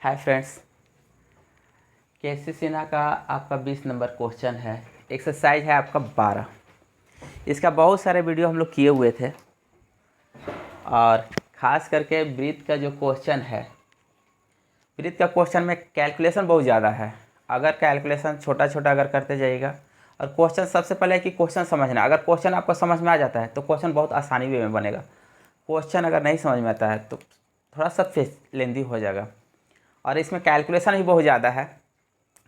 Hi friends, केसी सिन्हा का आपका 20 number question है। एक्सरसाइज है आपका 12। इसका बहुत सारे वीडियो हम लोग किए हुए थे और ख़ास करके ब्रीथ का जो क्वेश्चन है, ब्रीथ का क्वेश्चन में कैलकुलेशन बहुत ज़्यादा है। अगर कैलकुलेशन छोटा छोटा अगर करते जाइएगा और क्वेश्चन सबसे पहले है कि क्वेश्चन समझना। अगर क्वेश्चन आपको समझ में आ जाता है तो क्वेश्चन बहुत आसानी वे में बनेगा। क्वेश्चन अगर नहीं समझ में आता है तो थोड़ा सा लेंदी हो जाएगा और इसमें कैलकुलेशन ही बहुत ज़्यादा है।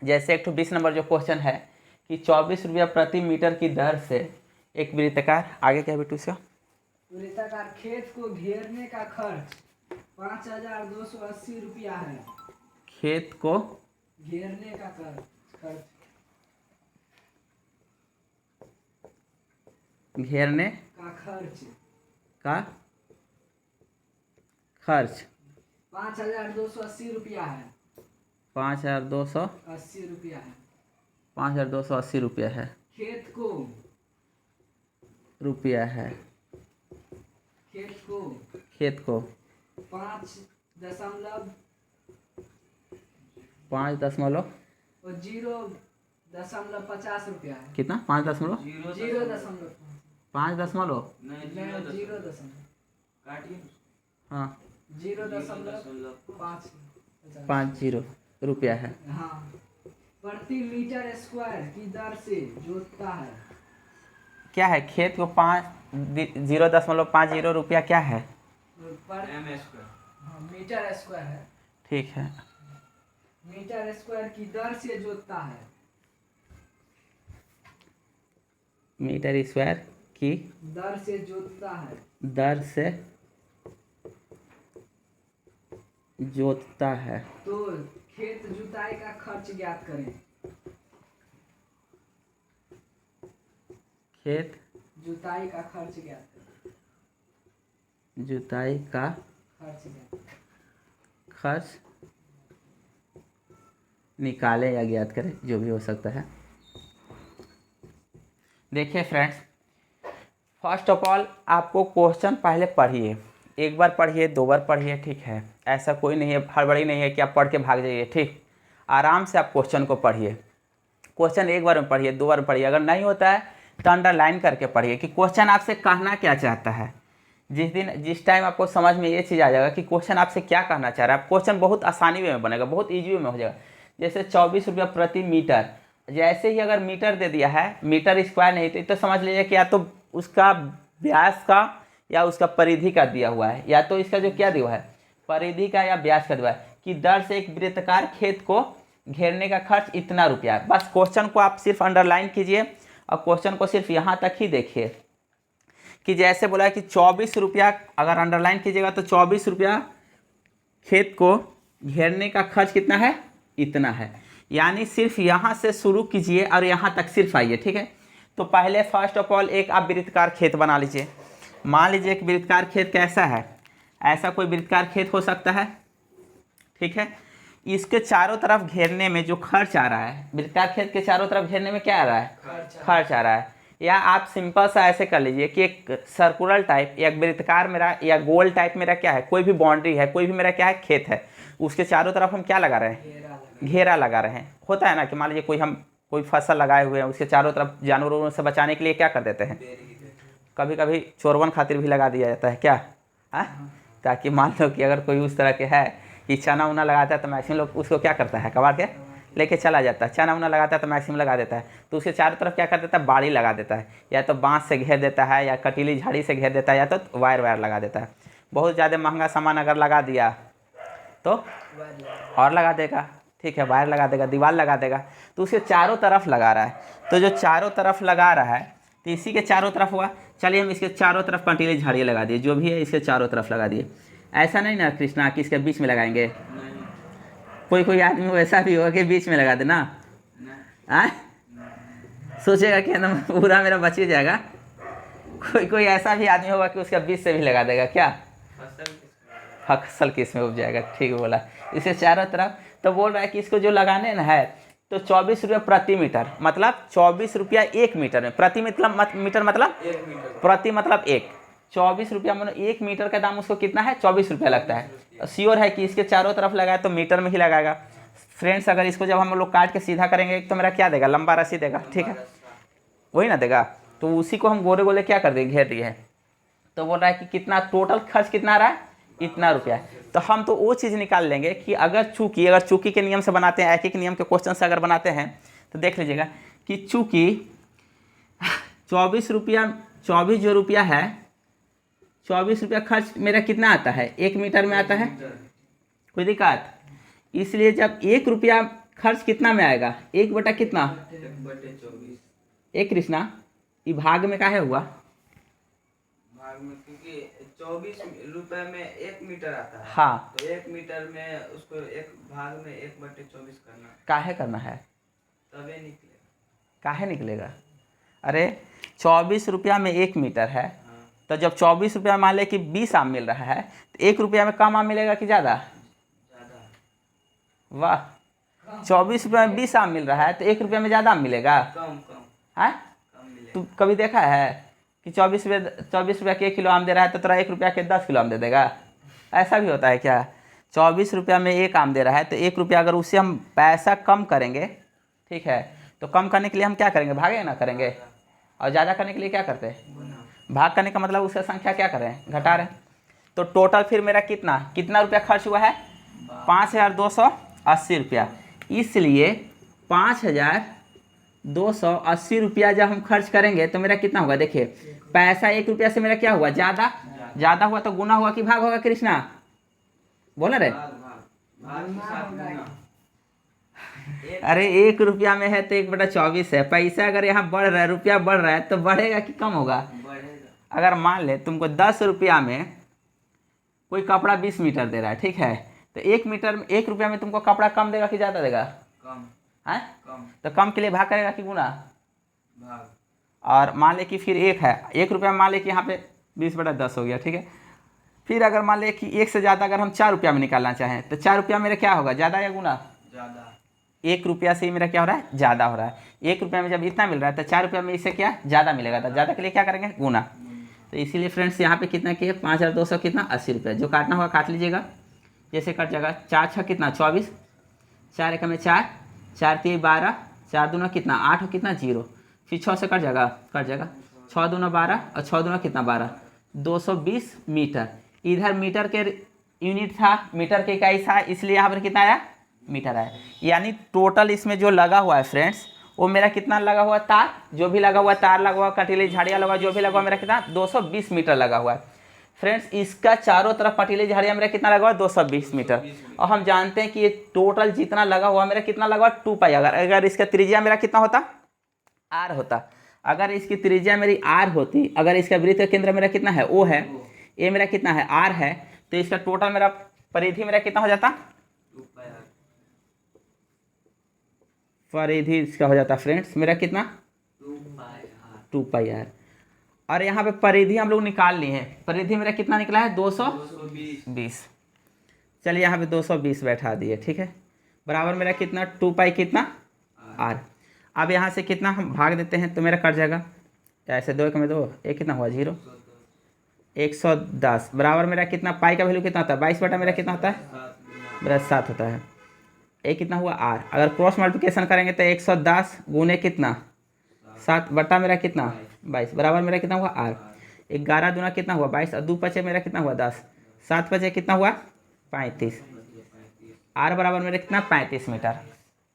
जैसे एक 20 नंबर जो क्वेश्चन है कि 24 रुपया प्रति मीटर की दर से एक वृत्ताकार, आगे क्या बेटू इसका, वृत्ताकार खेत को घेरने का खर्च 5280 रुपया है। खेत को घेरने का खर्च घेरने का खर्च का खर्च 5280 रुपया है। 5280 रुपया है। 5280 रुपया है। खेत को रुपया है। खेत को 5.050 रुपया है। कितना? 5.0 हाँ 0.50 रुपया है। हाँ, प्रति मीटर स्क्वायर की दर से जोतता है। क्या है? खेत को 0.50 रुपया क्या है? मीटर स्क्वायर है। ठीक है, मीटर स्क्वायर की दर से जोतता है। मीटर स्क्वायर की दर से जोतता है। दर से जोतता है। तो खेत जुताई का खर्च ज्ञात करें। खेत जुताई का खर्च ज्ञात करें। जुताई का खर्च निकालें या ज्ञात करें, जो भी हो सकता है। देखिए फ्रेंड्स, फर्स्ट ऑफ ऑल आपको क्वेश्चन पहले पढ़िए, एक बार पढ़िए, 2 बार पढ़िए, ठीक है। ऐसा कोई नहीं है, हड़बड़ी नहीं है कि आप पढ़ के भाग जाइए, ठीक। आराम से आप क्वेश्चन को पढ़िए। क्वेश्चन एक बार में पढ़िए, 2 बार में पढ़िए। अगर नहीं होता है तो अंडरलाइन करके पढ़िए कि क्वेश्चन आपसे कहना क्या चाहता है। जिस टाइम आपको समझ में ये चीज़ आ जाएगा कि क्वेश्चन आपसे क्या कहना चाह रहा है, क्वेश्चन बहुत आसानी वे में बनेगा, बहुत ईजी वे में हो जाएगा। जैसे 24 रुपया प्रति मीटर, जैसे ही अगर मीटर दे दिया है, मीटर स्क्वायर नहीं तो समझ लीजिए कि या तो उसका व्यास का या उसका परिधि का दिया हुआ है, या तो इसका जो क्या दिया हुआ है, परिधि का या व्यास का दिया है कि दर से एक वृत्ताकार खेत को घेरने का खर्च इतना रुपया है। बस क्वेश्चन को आप सिर्फ अंडरलाइन कीजिए और क्वेश्चन को सिर्फ यहाँ तक ही देखिए कि जैसे बोला है कि 24 रुपया, अगर अंडरलाइन कीजिएगा तो 24 रुपया खेत को घेरने का खर्च कितना है, इतना है। यानी सिर्फ यहाँ से शुरू कीजिए और यहाँ तक सिर्फ आइए, ठीक है। तो पहले फर्स्ट ऑफ ऑल एक आप वृत्ताकार खेत बना लीजिए। मान लीजिए एक वृत्ताकार खेत कैसा है, ऐसा कोई वृत्ताकार खेत हो सकता है, ठीक है। इसके चारों तरफ घेरने में जो खर्च आ रहा है, वृत्ताकार खेत के चारों तरफ घेरने में क्या आ रहा है, खर्च आ रहा है। या आप सिंपल सा ऐसे कर लीजिए कि एक सर्कुलर टाइप या वृत्ताकार मेरा या गोल टाइप मेरा क्या है, कोई भी बाउंड्री है, कोई भी मेरा क्या है, खेत है, उसके चारों तरफ हम क्या लगा रहे हैं, घेरा लगा रहे हैं। होता है ना कि मान लीजिए कोई फसल लगाए हुए हैं, उसके चारों तरफ जानवरों से बचाने के लिए क्या कर देते हैं, कभी कभी चोरवन खातिर भी लगा दिया जाता है, क्या है, ताकि मान लो कि अगर कोई उस तरह के है कि चना उना लगाता है तो मैक्सिमम लोग उसको क्या करता है, कबाड़ के लेके चला जाता है। चना उना लगाता है तो मैक्सिमम लगा देता है, तो उसके चारों तरफ क्या कर देता है, बाड़ी लगा देता है, या तो बांस से घेर देता है, या कटीली झाड़ी से घेर देता है, या तो वायर लगा देता है। बहुत ज़्यादा महंगा सामान अगर लगा दिया तो और लगा देगा, ठीक है, वायर लगा देगा, दीवार लगा देगा। तो उसके चारों तरफ लगा रहा है, तो जो चारों तरफ लगा रहा है तो इसी के चारों तरफ हुआ। चलिए हम इसके चारों तरफ कंटीली झाड़ियाँ लगा दिए, जो भी है इसके चारों तरफ लगा दिए। ऐसा नहीं ना कृष्णा कि इसके बीच में लगाएंगे, कोई आदमी वैसा भी होगा कि बीच में लगा देना, सोचेगा कि एकदम पूरा मेरा बच ही जाएगा। कोई ऐसा भी आदमी होगा कि उसका बीच से भी लगा देगा, क्या फसल किस में उग जाएगा, ठीक बोला। इसके चारों तरफ तो बोल रहा है कि इसको जो लगाने ना है तो 24 रुपया प्रति मीटर, मतलब 24 रुपया 1 मीटर में, प्रति मीटर मतलब प्रति मतलब 1, 24 रुपया, मतलब 1 मीटर का दाम उसको कितना है, 24 रुपया लगता है। श्योर है कि इसके चारों तरफ लगाए तो मीटर में ही लगाएगा। फ्रेंड्स अगर इसको जब हम लोग काट के सीधा करेंगे तो मेरा क्या देगा, लंबा राशि देगा, ठीक है, वही ना देगा। तो उसी को हम गोले गोले क्या कर देंगे, घेर दिए है। तो बोल रहा है कि कितना टोटल खर्च कितना आ रहा है, इतना रुपया। तो हम तो वो चीज़ निकाल लेंगे कि अगर चूंकि के नियम से बनाते हैं, एक नियम के क्वेश्चन से अगर बनाते हैं तो देख लीजिएगा कि चूंकि 24 रुपया, 24 जो रुपया है, 24 रुपया खर्च मेरा कितना आता है, 1 मीटर में आता है, कोई दिक्कत। इसलिए जब 1 रुपया खर्च कितना में आएगा, 1 बटा कितना, 1 कृष्णा, ये भाग में काहे हुआ, भाग में, क्योंकि 24 रुपए में 1 मीटर आता है। हाँ, तो 1 मीटर में उसको एक भाग में 1/24 करना, काहे करना है, तबे निकलेगा। काहे निकलेगा। अरे 24 रुपया में 1 मीटर है, हाँ, तो जब 24 रुपया मान ले कि 20 आम मिल रहा है तो 1 रुपया में कम आम मिलेगा कि ज़्यादा, ज्यादा। वाह। 24 रुपया में 20 आम मिल रहा है तो 1 रुपया में ज़्यादा आम मिलेगा, कम है। मिलेगा। तू कभी देखा है कि 24 रुपया के 1 किलो आम दे रहा है तो तेरा 1 रुपया के 10 किलो आम दे देगा, ऐसा भी होता है क्या। 24 रुपया में 1 आम दे रहा है तो 1 रुपया अगर उससे हम पैसा कम करेंगे, ठीक है, तो कम करने के लिए हम क्या करेंगे, भागे ना करेंगे, और ज़्यादा करने के लिए क्या करते हैं, भाग करने का मतलब उसका संख्या क्या कर रहे हैं, घटा रहे हैं। तो टोटल फिर मेरा कितना रुपया खर्च हुआ है, 5280 रुपया। इसलिए 5280 रुपया जब हम खर्च करेंगे तो मेरा कितना होगा, देखिए पैसा 1 रुपया से मेरा क्या हुआ, ज़्यादा हुआ तो गुना हुआ कि भाग होगा, कृष्णा बोला रे। भाग के साथ गुना। अरे 1 रुपया में है तो 1/24 है, पैसा अगर यहाँ बढ़ रहा है, रुपया बढ़ रहा है तो बढ़ेगा कि कम होगा। बढ़ेगा। अगर मान ले तुमको 10 रुपया में कोई कपड़ा 20 मीटर दे रहा है, ठीक है, तो 1 रुपया में तुमको कपड़ा कम देगा कि ज़्यादा देगा, कम। है। कम। तो कम के लिए भाग करेगा कि गुना। भाग। और मान ले कि फिर 1 है, 1 रुपया मान ले कि यहाँ पे 20/10 हो गया, ठीक है। फिर अगर मान ले कि 1 से ज़्यादा अगर हम 4 रुपया में निकालना चाहें तो 4 रुपया मेरा क्या होगा, ज़्यादा या गुना, ज्यादा। 1 रुपया से ही मेरा क्या हो रहा है, ज़्यादा हो रहा है। 1 रुपया में जब इतना मिल रहा है तो 4 रुपया में इससे क्या ज़्यादा मिलेगा, तो ज़्यादा के लिए क्या करेंगे, गुना। तो इसीलिए फ्रेंड्स यहाँ पे कितना किए, 5200 कितना 80 रुपया। जो काटना होगा काट लीजिएगा, जैसे कट जाएगा, 4 6 कितना 24, 4 1 में 4, 4 3 12, 4 दूना कितना 8 और कितना 0, फिर 6 से कट जाएगा 6 दूना 12 और 6 दूना कितना 12, 220 मीटर। इधर मीटर के यूनिट था, मीटर के इकाई था, इसलिए यहाँ पर कितना आया, मीटर आया। यानी टोटल इसमें जो लगा हुआ है फ्रेंड्स, वो मेरा कितना लगा हुआ, तार, जो भी लगा हुआ तार लगा हुआ, कटीली झाड़ियाँ लगा, जो भी लगा हुआ मेरा कितना 220 मीटर लगा हुआ है फ्रेंड्स। इसका चारों तरफ पटीली झाड़ियाँ मेरा कितना लगा हुआ, 220 मीटर। और हम जानते हैं कि ये टोटल जितना लगा हुआ मेरा कितना लगा हुआ, 2 पाई। अगर इसका त्रिज्या मेरा कितना होता, आर होता, अगर इसकी त्रिज्या मेरी आर होती, अगर इसका वृत्त का केंद्र मेरा कितना है, ओ है, ए मेरा कितना है, आर है, तो इसका टोटल मेरा परिधि मेरा कितना हो जाता, परिधि इसका हो जाता फ्रेंड्स मेरा कितना, 2 पाई आर। और यहाँ पे परिधि हम लोग निकाल लिए हैं, परिधि मेरा कितना निकला है, 220। चलिए यहाँ पे 220 बैठा दिए, ठीक है, बराबर मेरा कितना 2 पाई कितना आर। अब यहाँ से कितना हम भाग देते हैं तो मेरा कट जाएगा, ऐसे 2 1 में 2, एक कितना हुआ 0, 110 बराबर मेरा कितना, पाई का वैल्यू कितना होता है, 22 बटा मेरा कितना होता है, मेरा 7 होता है। एक कितना हुआ आर, अगर क्रॉस मल्टीप्लिकेशन करेंगे तो 110 गुने कितना 7 बटा मेरा कितना 22 बराबर मेरा कितना हुआ आर। 11 दूना कितना हुआ 22 और 2 पचे मेरा कितना हुआ 10, 7 पचे कितना हुआ 35। आर बराबर मेरा कितना 35 मीटर।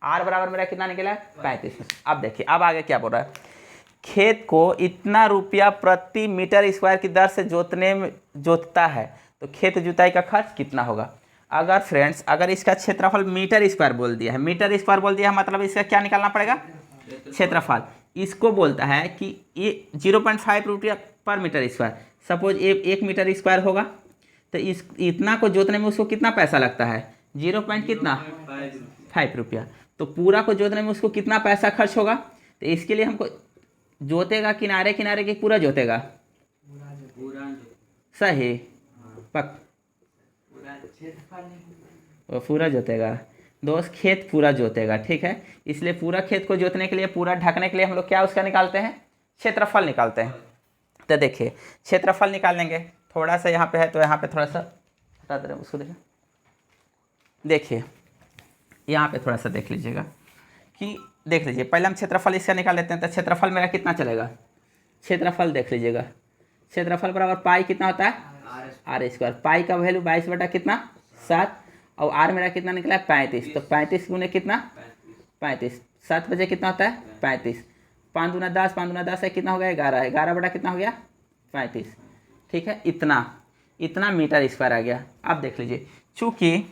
आर बराबर मेरा कितना निकला 35 मीटर। अब देखिए अब आगे क्या बोल रहा है, खेत को इतना रुपया प्रति मीटर स्क्वायर की दर से जोतता है तो खेत जुताई का खर्च कितना होगा। अगर फ्रेंड्स अगर इसका क्षेत्रफल मीटर स्क्वायर बोल दिया है, मीटर स्क्वायर बोल दिया है मतलब इसका क्या निकालना पड़ेगा, क्षेत्रफल। इसको बोलता है कि ये 0.5 रुपया पर metre square. Suppose 1 metre square होगा तो इस इतना को जोतने में उसको कितना पैसा लगता है, 0.5 रुपया। तो पूरा को जोतने में उसको कितना पैसा खर्च होगा, तो इसके लिए हमको जोतेगा किनारे किनारे के पूरा जोतेगा, सही पक वो पूरा जोतेगा दोस्त, खेत पूरा जोतेगा, ठीक है। इसलिए पूरा खेत को जोतने के लिए, पूरा ढकने के लिए हम लोग क्या उसका निकालते हैं, क्षेत्रफल निकालते हैं। तो देखिए क्षेत्रफल निकाल लेंगे, थोड़ा सा यहाँ पे है तो यहाँ पे थोड़ा सा हटा दे रहे हैं उसको। देखिए यहाँ पे थोड़ा सा देख लीजिएगा कि देख लीजिए, पहले हम क्षेत्रफल इसका निकाल लेते हैं। तो क्षेत्रफल मेरा कितना चलेगा, क्षेत्रफल देख लीजिएगा, क्षेत्रफल बराबर पाई कितना होता है आर स्क्वायर। पाई का वैल्यू 22 कितना 7, और आर मेरा कितना निकला है 35। तो 35 गुने कितना 35, 7 बजे कितना होता है 35, 5 दूना 10, 5 दूना 10 है कितना हो गया 11, 11 बटा कितना हो गया 35। ठीक है, इतना मीटर स्क्वायर आ गया। अब देख लीजिए, चूँकि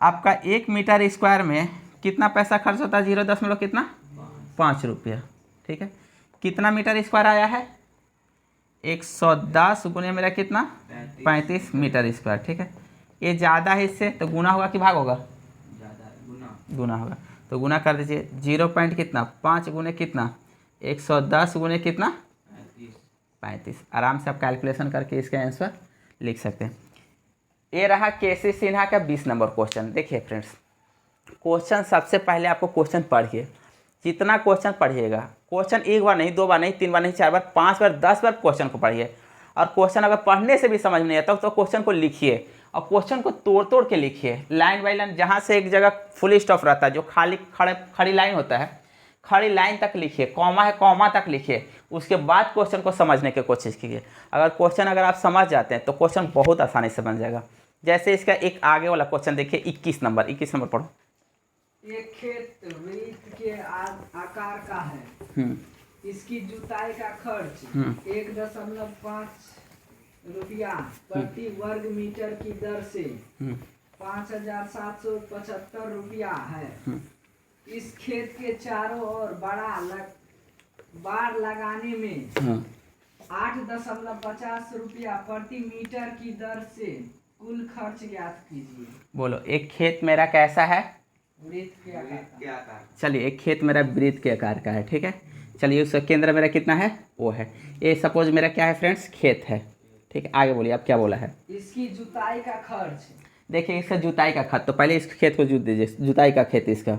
आपका 1 मीटर स्क्वायर में कितना पैसा खर्च होता है, 0 कितना 5 रुपया। ठीक है, कितना मीटर स्क्वायर आया है 110 गुने मेरा कितना 35 मीटर स्क्वायर। ठीक है, ये ज़्यादा है इससे तो गुना होगा कि भाग होगा, गुना होगा। तो गुना कर दीजिए, 0 पॉइंट कितना 5 गुने कितना 110 गुने कितना 35। आराम से आप कैलकुलेशन करके इसका आंसर लिख सकते हैं। ये रहा केसी सिन्हा का 20 नंबर क्वेश्चन। देखिए फ्रेंड्स, क्वेश्चन सबसे पहले आपको क्वेश्चन पढ़िए, जितना क्वेश्चन पढ़िएगा, क्वेश्चन एक बार नहीं, 2 बार नहीं, 3 बार नहीं, 4 बार, 5 बार, 10 बार क्वेश्चन को पढ़िए। और क्वेश्चन अगर पढ़ने से भी समझ नहीं आता तो क्वेश्चन को लिखिए, और क्वेश्चन को तोड़ तोड़ के लिखिए, लाइन बाई लाइन। जहाँ से एक जगह फुल स्टॉप रहता है, जो खाली खड़ी लाइन होता है, खड़ी लाइन तक लिखिए, कॉमा है कॉमा तक लिखिए, उसके बाद क्वेश्चन को समझने की कोशिश कीजिए। अगर आप समझ जाते हैं तो क्वेश्चन बहुत आसानी से बन जाएगा। जैसे इसका एक आगे वाला क्वेश्चन देखिए, 21 नंबर पढ़ो। एक खेत वृत्त के आकार का है, इसकी जुताई का खर्च 1.5 रुपया प्रति वर्ग मीटर की दर से 5,775 रुपया है। इस खेत के चारों ओर बाड़ लगाने में 8.50 रुपया प्रति मीटर की दर से कुल खर्च ज्ञात कीजिए। बोलो, एक खेत मेरा कैसा है, वृत्त के आकार। चलिए, एक खेत मेरा वृत्त के आकार का है। ठीक है, चलिए उसका केंद्र मेरा कितना है, वो है, ये सपोज मेरा क्या है फ्रेंड्स, खेत है। ठीक है, आगे बोलिए आप क्या बोला है। इसकी जुताई का खर्च, देखिए इसका जुताई का खर्च, तो पहले इस खेत को जोत दीजिए, जुताई का खेत इसका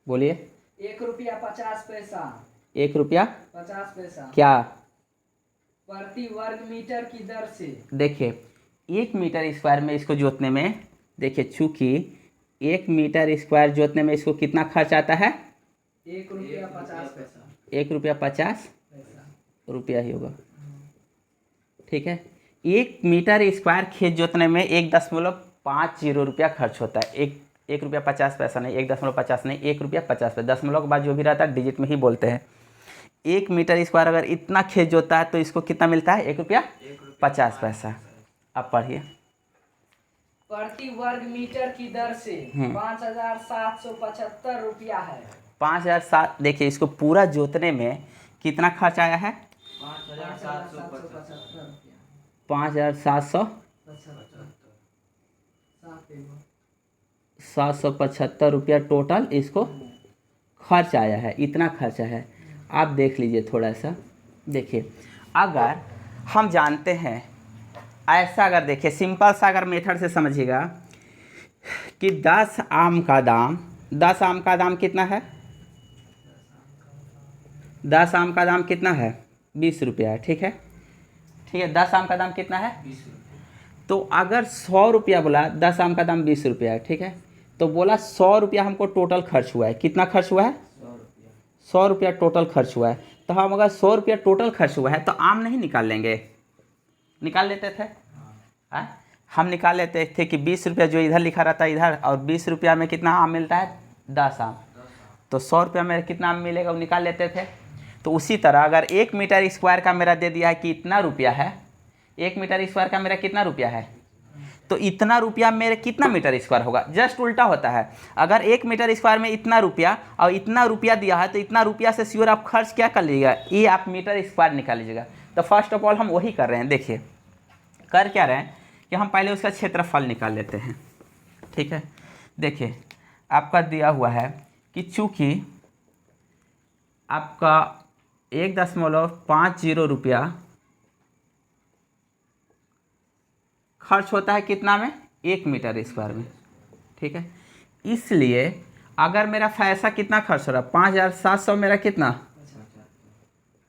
बोलिए। 1 रुपया 50 पैसा। 1 रुपया 50 पैसा क्या प्रति वर्ग मीटर की दर से। देखिए 1 मीटर स्क्वायर में इसको जोतने में, देखिए चूँकि 1 मीटर स्क्वायर जोतने में इसको कितना खर्च आता है, 1 रुपया 50 पैसा। 1 रुपया 50 रुपया ही होगा। ठीक है, 1 मीटर स्क्वायर खेत जोतने में 1.50 रुपया खर्च होता है। 1 रुपया 50 पैसा नहीं, 1.50 नहीं, 1 रुपया 50 पैसा। दशमलव के बाद जो भी रहता है डिजिट में ही बोलते हैं। 1 मीटर स्क्वायर अगर इतना खेत जोता है तो इसको कितना मिलता है, 1 रुपया 50 पैसा। अब पढ़िए, प्रति वर्ग मीटर की दर से 5,775 रुपया है। 5,007। देखिए इसको पूरा जोतने में कितना खर्च आया है, 5,775 रुपया टोटल इसको खर्च आया है, इतना खर्चा है। आप देख लीजिए थोड़ा सा, देखिए अगर हम जानते हैं ऐसा, अगर देखिए सिंपल सा अगर मेथड से समझिएगा कि 10 आम का दाम कितना है, 10 आम का दाम कितना है 20 रुपया है। ठीक है, 10 आम का दाम कितना है 20 रुपया। तो अगर 100 रुपया बोला, 10 आम का दाम 20 रुपया है। ठीक है, तो बोला 100 रुपया हमको टोटल खर्च हुआ है। कितना खर्च हुआ है, 100 रुपया टोटल खर्च हुआ है। तो हम अगर 100 रुपया टोटल खर्च हुआ है तो आम नहीं निकाल लेंगे, निकाल लेते थे। हम निकाल लेते थे कि 20 रुपया जो इधर लिखा रहता है इधर, और 20 रुपया में कितना आम मिलता है 10 आम, तो 100 रुपया में कितना आम मिलेगा वो निकाल लेते थे। तो उसी तरह अगर 1 मीटर स्क्वायर का मेरा दे दिया है कि इतना रुपया है, 1 मीटर स्क्वायर का मेरा कितना रुपया है, तो इतना रुपया मेरे कितना मीटर स्क्वायर होगा, जस्ट उल्टा होता है। अगर 1 मीटर स्क्वायर में इतना रुपया और इतना रुपया दिया है तो इतना रुपया से श्योर आप खर्च क्या कर लीजिएगा, ये आप मीटर स्क्वायर निकाल लीजिएगा। तो फर्स्ट ऑफ ऑल हम वही कर रहे हैं। देखिए कर क्या रहे हैं कि हम पहले उसका क्षेत्रफल निकाल लेते हैं। ठीक है, देखिए आपका दिया हुआ है कि चूँकि आपका 1.50 रुपया खर्च होता है कितना में, 1 मीटर स्क्वायर में। ठीक है, इसलिए अगर मेरा पैसा कितना खर्च हो रहा है 5,700, मेरा कितना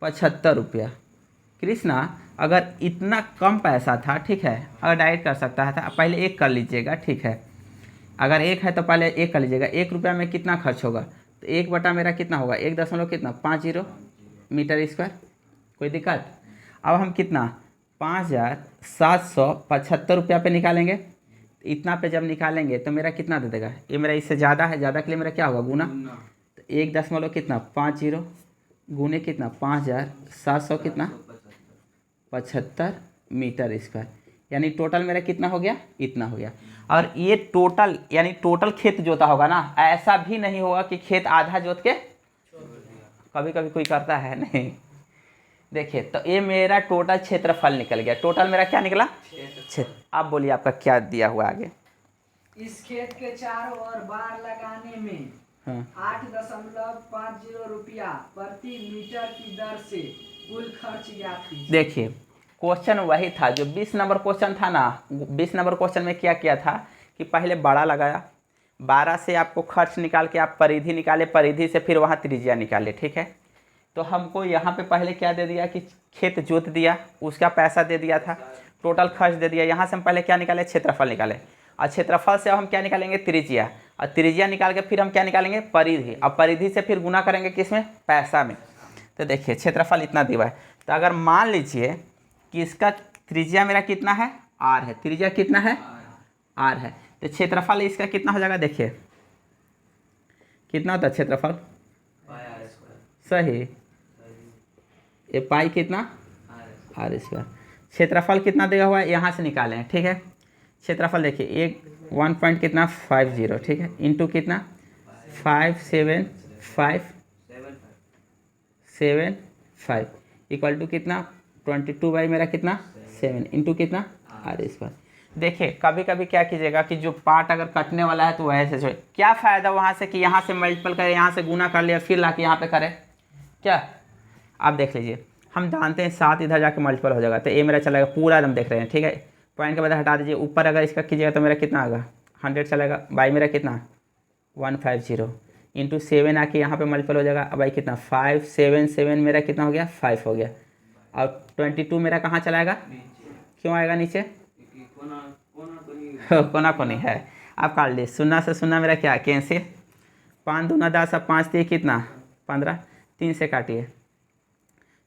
₹75। कृष्णा अगर इतना कम पैसा था, ठीक है, अगर डायरेक्ट कर सकता है था, पहले एक कर लीजिएगा, ठीक है। अगर एक है तो पहले एक कर लीजिएगा। ₹1 में कितना खर्च होगा, तो 1 बटा मेरा कितना होगा, 1 दशमलव कितना 50 मीटर स्क्वायर। कोई दिक्कत। अब हम कितना ₹5,775 पे निकालेंगे। तो इतना पे जब निकालेंगे तो मेरा कितना दे देगा, ये मेरा इससे ज़्यादा है, ज़्यादा के लिए मेरा क्या होगा, गुना। तो 1 दशमलव कितना 50 गुने कितना 5,700 कितना 75 मीटर स्क्वायर, यानी टोटल मेरा कितना हो गया, इतना हो गया। और ये टोटल यानी टोटल खेत जोता होगा ना, ऐसा भी नहीं होगा कि खेत आधा जोत के, कभी कभी कोई करता है नहीं। देखिए तो ये मेरा टोटल क्षेत्रफल निकल गया। टोटल मेरा क्या निकला, क्षेत्र। आप बोलिए आपका क्या दिया हुआ आगे। इस खेत के चारों ओर बार लगाने में हाँ 8.50 रुपया प्रति मीटर की दर से कुल खर्च ज्ञात कीजिए। देखिए क्वेश्चन वही था जो 20 नंबर क्वेश्चन था ना। 20 नंबर क्वेश्चन में क्या किया था कि पहले बड़ा लगाया, 12 से आपको खर्च निकाल के आप परिधि निकाले, परिधि से फिर वहाँ त्रिज्या निकाले, ठीक है। तो हमको यहाँ पे पहले क्या दे दिया कि खेत जोत दिया, उसका पैसा दे दिया था, टोटल खर्च दे दिया। यहाँ से हम पहले क्या निकाले, क्षेत्रफल निकाले, और क्षेत्रफल से अब हम क्या निकालेंगे, त्रिज्या, और त्रिज्या निकाल के फिर हम क्या निकालेंगे, परिधि, और परिधि से फिर गुना करेंगे किसमें, पैसा में। तो देखिए क्षेत्रफल इतना दिया है। तो अगर मान लीजिए कि इसका त्रिज्या मेरा कितना है, r है, त्रिज्या कितना है, r है, तो क्षेत्रफल इसका कितना हो जाएगा, देखिए कितना होता है क्षेत्रफल, सही, ये पाई कितना r स्क्वायर। क्षेत्रफल कितना दिया हुआ है, यहाँ से निकाले हैं, ठीक है। क्षेत्रफल देखिए एक 1 पॉइंट कितना 50, ठीक है, इंटू कितना 575 इक्वल टू कितना 22 बाई मेरा कितना 7 इंटू कितना r स्क्वायर। देखिए कभी कभी क्या कीजिएगा कि जो पार्ट अगर कटने वाला है तो वैसे जो क्या फ़ायदा वहाँ से कि यहाँ से मल्टीपल करे, यहाँ से गुना कर लिया, फिर ला के यहाँ पे करे, क्या आप देख लीजिए। हम जानते हैं 7 इधर जाके मल्टीपल हो जाएगा, तो ये मेरा चलेगा पूरा एकदम देख रहे हैं, ठीक है। पॉइंट के बाद हटा दीजिए, ऊपर अगर इसका कीजिएगा तो मेरा कितना आएगा 100 चलेगा, बाई मेरा कितना 150 इंटू 7 आके यहाँ पे मल्टीपल हो जाएगा। अब भाई कितना 577 मेरा कितना हो गया 5 हो गया, और 22 मेरा कहाँ चलाएगा, क्यों आएगा नीचे, कोना कोनी है। आप काट लीजिए, 0 से 0 मेरा क्या कैंसिल, 5 दूना 10 और 5 3 कितना 15, 3 से काटिए,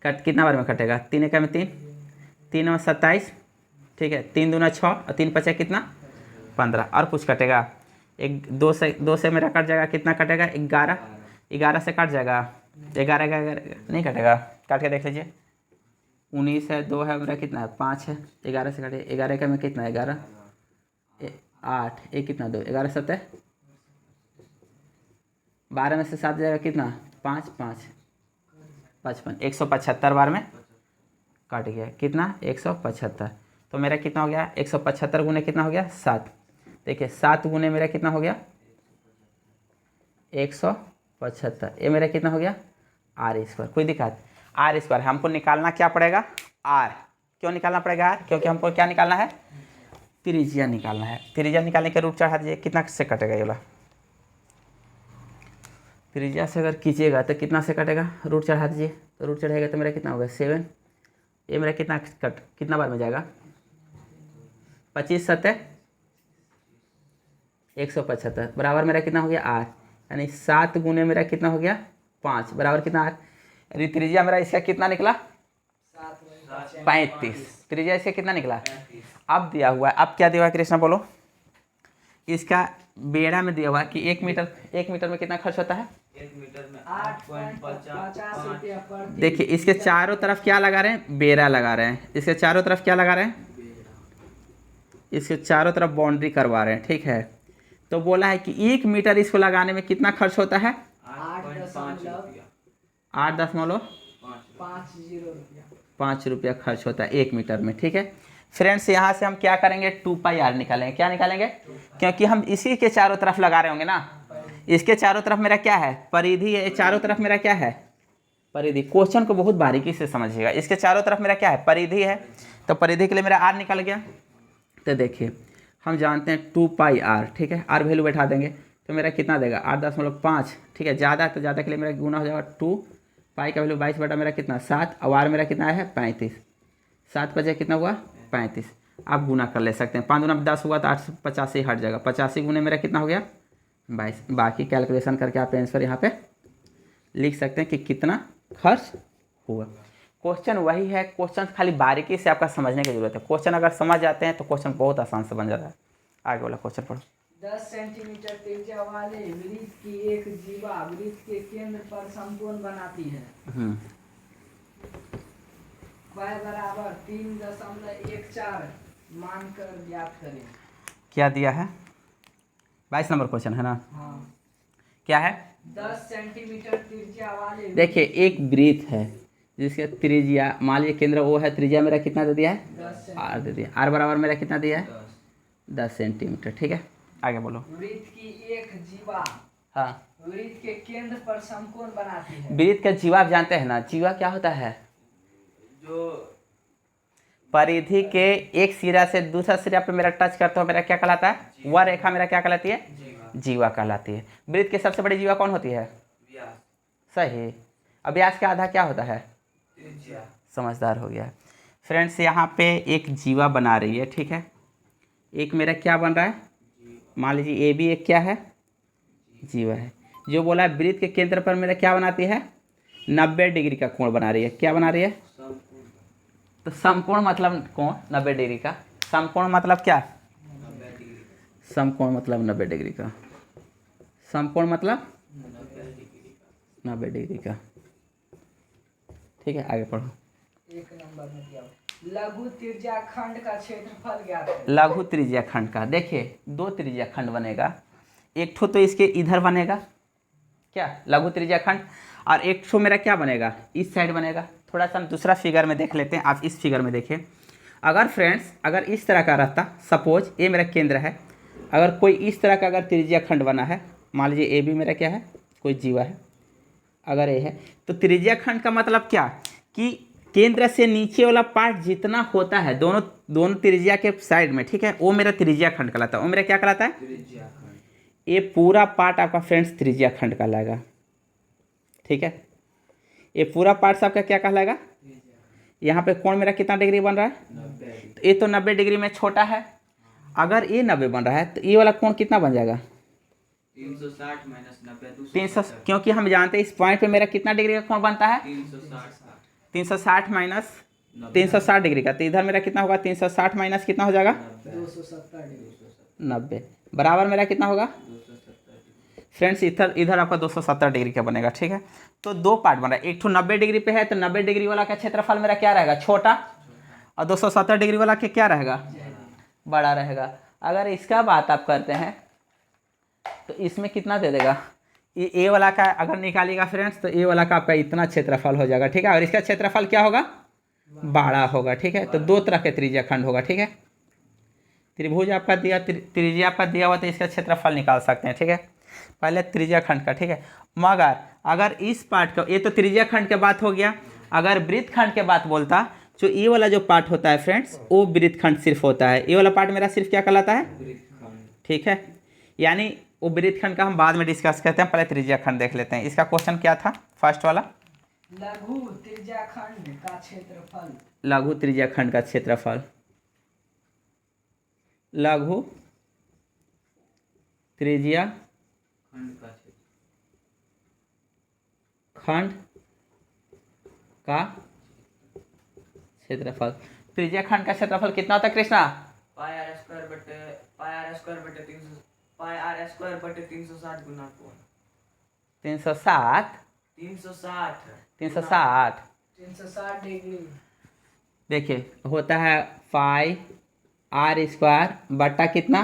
कट कितना बार में कटेगा, 3 एक में 3, 3 और 27, ठीक है, 3 दूना 6 और 3 5 कितना 15, और कुछ कटेगा, एक 2 से मेरा कट जाएगा, कितना कटेगा 11, 11 से कट जाएगा 11 नहीं कटेगा, काट के देख लीजिए, 19 है, 2 है, मेरा कितना है 5 है, 11 से काटिए, 11 का में कितना है 11, 8, एक कितना 2, 11 7 12 में से 7 जाएगा कितना 5 5 55, 175 बार में कट गया, कितना 175। तो मेरा कितना हो गया 175 गुने कितना हो गया 7। देखिए 7 गुने मेरा कितना हो गया 175, ये मेरा कितना हो गया r स्क्वायर। कोई दिक्कत, r स्क्वायर हमको निकालना क्या पड़ेगा r, क्यों निकालना पड़ेगा r, क्योंकि हमको क्या निकालना है, त्रिज्या निकालना है। त्रिज्या निकालने के रूट चढ़ा दीजिए, कितना से कटेगा ये वाला, त्रिज्या से अगर कीजिएगा तो कितना से कटेगा, रूट चढ़ा दीजिए, तो रूट चढ़ाएगा तो मेरा कितना होगा 7, ये मेरा कितना बार में जाएगा 25 7 175 बराबर मेरा कितना हो गया 8, यानी 7 गुने मेरा कितना हो गया 5 बराबर कितना 8। यानी त्रिज्या मेरा इसका कितना निकला 35, त्रिज्या इसका कितना निकला। अब दिया हुआ है, अब क्या दिया हुआ है कृष्णा बोलो, इसका बेड़ा में दिया हुआ है कि 1 मीटर में कितना खर्च होता है, 1 मीटर में 8.50 रुपया प्रति। देखिए इसके चारों तरफ क्या लगा रहे हैं, बेड़ा लगा रहे हैं, इसके चारों तरफ क्या लगा रहे हैं, इसके चारों तरफ बाउंड्री करवा रहे हैं, ठीक है। तो बोला है कि 1 मीटर इसको लगाने में कितना खर्च होता है 8.50 रुपया खर्च होता है 1 मीटर में, ठीक है। फ्रेंड्स यहाँ से हम क्या करेंगे 2πr निकालेंगे, क्या निकालेंगे, क्योंकि हम इसी के चारों तरफ लगा रहे होंगे ना, इसके चारों तरफ मेरा क्या है परिधि है, चारों तरफ मेरा क्या है परिधि। क्वेश्चन को बहुत बारीकी से समझिएगा, इसके चारों तरफ मेरा क्या है परिधि है, तो परिधि के लिए मेरा r निकल गया। तो देखिए हम जानते हैं 2πr, ठीक है, r वैल्यू बैठा देंगे तो मेरा कितना देगा 8.5, ठीक है, ज़्यादा तो ज़्यादा के लिए मेरा गुना हो जाएगा 2 पाई का वैल्यू 22 बटा मेरा कितना 7, और आर मेरा कितना है 35। 7 बजे कितना हुआ 35। आप गुना कर ले सकते हैं, 5 गुना 10 हुआ तो 885 हट जाएगा, 85 गुने मेरा कितना हो गया 22। बाकी कैलकुलेशन करके आप आंसर यहाँ पे लिख सकते हैं कि कितना खर्च हुआ। क्वेश्चन वही है, क्वेश्चन खाली बारीकी से आपका समझने की जरूरत है। क्वेश्चन अगर समझ जाते हैं तो क्वेश्चन बहुत आसान से बन जाता है। आगे वाला क्वेश्चन पढ़ो। 10 सेंटीमीटर त्रिज्या वाले वृत्त की एक जीवा वृत्त के केंद्र पर समकोण बनाती है। y बराबर 3.14 मानकर ज्ञात करें। क्या दिया है 22 नंबर क्वेश्चन है ना। हाँ। क्या है 10 सेंटीमीटर त्रिज्या वाले देखिए एक वृत्त है जिसके त्रिज्या मान लीजिए केंद्र वो है, त्रिज्या मेरा कितना दे दिया है 10 आर दे दिया, आर बराबर मेरा कितना दिया है 10 सेंटीमीटर। ठीक है आगे बोलो। वृत्त की एक जीवा हाँ वृत्त के केंद्र पर समकोण बनाती है। वृत्त का जीवा आप जानते हैं ना, जीवा क्या होता है जो परिधि के एक सिरा से दूसरा सिरा पे मेरा टच करते हो मेरा क्या कहलाता है, वह रेखा मेरा क्या कहलाती है जीवा कहलाती है। वृत्त की सबसे बड़ी जीवा कौन होती है व्यास सही। अब व्यास का आधा क्या होता है त्रिज्या। समझदार हो गया। फ्रेंड्स यहाँ पे एक जीवा बना रही है, ठीक है। एक मेरा क्या बन रहा है, मान लीजिए ए भी एक क्या है जीवा है। जो बोला है वृत्त के केंद्र पर मेरा क्या बनाती है 90 डिग्री का कोण बना रही है। क्या बना रही है तो समकोण मतलब कोण 90 डिग्री का। समकोण मतलब क्या, समकोण मतलब 90 डिग्री का। समकोण मतलब 90 डिग्री का। ठीक है आगे पढ़ो। 1 नंबर में दिया लघु त्रिज्या खंड का क्षेत्रफल ज्ञात है। लघु त्रिज्या खंड का देखिए 2 त्रिज्या खंड बनेगा, एक ठो तो इसके इधर बनेगा क्या लघु त्रिज्या खंड, और एक ठो मेरा क्या बनेगा इस साइड बनेगा। थोड़ा सा हम दूसरा फिगर में देख लेते हैं। आप इस फिगर में देखिए, अगर फ्रेंड्स अगर इस तरह का रहता, सपोज ये मेरा केंद्र है, अगर कोई इस तरह का अगर त्रिज्या खंड बना है, मान लीजिए ए भी मेरा क्या है कोई जीवा है, अगर ये है तो त्रिज्या खंड का मतलब क्या कि केंद्र से नीचे वाला पार्ट जितना होता है दोनों त्रिज्या के साइड में, ठीक है, वो मेरा त्रिज्या खंड कहलाता है। वो मेरा क्या कहलाता है त्रिज्या खंड। ये पूरा पार्ट आपका फ्रेंड्स त्रिज्या खंड कहलाएगा। ठीक है ये पूरा पार्ट आपका क्या कहलाएगा। यहाँ पे कोण मेरा कितना डिग्री बन रहा है 90 तो ये तो 90 डिग्री में छोटा है। अगर ये 90 बन रहा है तो ये वाला कोण कितना बन जाएगा 360 माइनस 90 300, क्योंकि हम जानते हैं इस पॉइंट पे मेरा कितना डिग्री का कोण बनता है 360 360 माइनस 360 डिग्री का। तो इधर मेरा कितना होगा 360 माइनस कितना हो जाएगा 270 डिग्री 90 बराबर मेरा कितना होगा फ्रेंड्स इधर आपका 270 डिग्री का बनेगा। ठीक है तो 2 पार्ट बन रहा है, एक तो 90 डिग्री पे है तो 90 डिग्री वाला का क्षेत्रफल मेरा क्या रहेगा छोटा, और 270 डिग्री वाला के क्या रहेगा बड़ा रहेगा। अगर इसका बात आप करते हैं तो इसमें कितना दे देगा, ये ए वाला का अगर निकालिएगा फ्रेंड्स तो ए वाला का आपका इतना क्षेत्रफल हो जाएगा। ठीक है और इसका क्षेत्रफल क्या होगा बड़ा होगा। ठीक है तो 2 तरह के त्रिज्या खंड होगा। ठीक है त्रिभुज आपका दिया त्रिज्या आपका दिया हुआ तो इसका क्षेत्रफल निकाल सकते हैं। ठीक है पहले त्रिज्या खंड का। ठीक है मगर अगर इस पार्ट का, ये तो त्रिज्या खंड के बात हो गया, अगर वृत्त खंड के बात बोलता तो ये वाला जो पार्ट होता है फ्रेंड्स वो वृत्त खंड सिर्फ होता है। ये वाला पार्ट मेरा सिर्फ क्या कहलाता है ठीक है, यानी वो वृत्त खंड का हम बाद में डिस्कस करते हैं, पहले त्रिज्या खंड देख लेते हैं। इसका क्वेश्चन क्या था फर्स्ट वाला, लघु त्रिज्या खंड का क्षेत्रफल। लघु त्रिज्या खंड का क्षेत्रफल, लघु त्रिज्या खंड का क्षेत्रफल। त्रिज्या खंड का क्षेत्रफल कितना होता है कृष्णा पाई आर स्क्वायर बटे 360 गुना कोण 360 360 डिग्री। देखिए होता है पाई आर स्क्वायर बटा कितना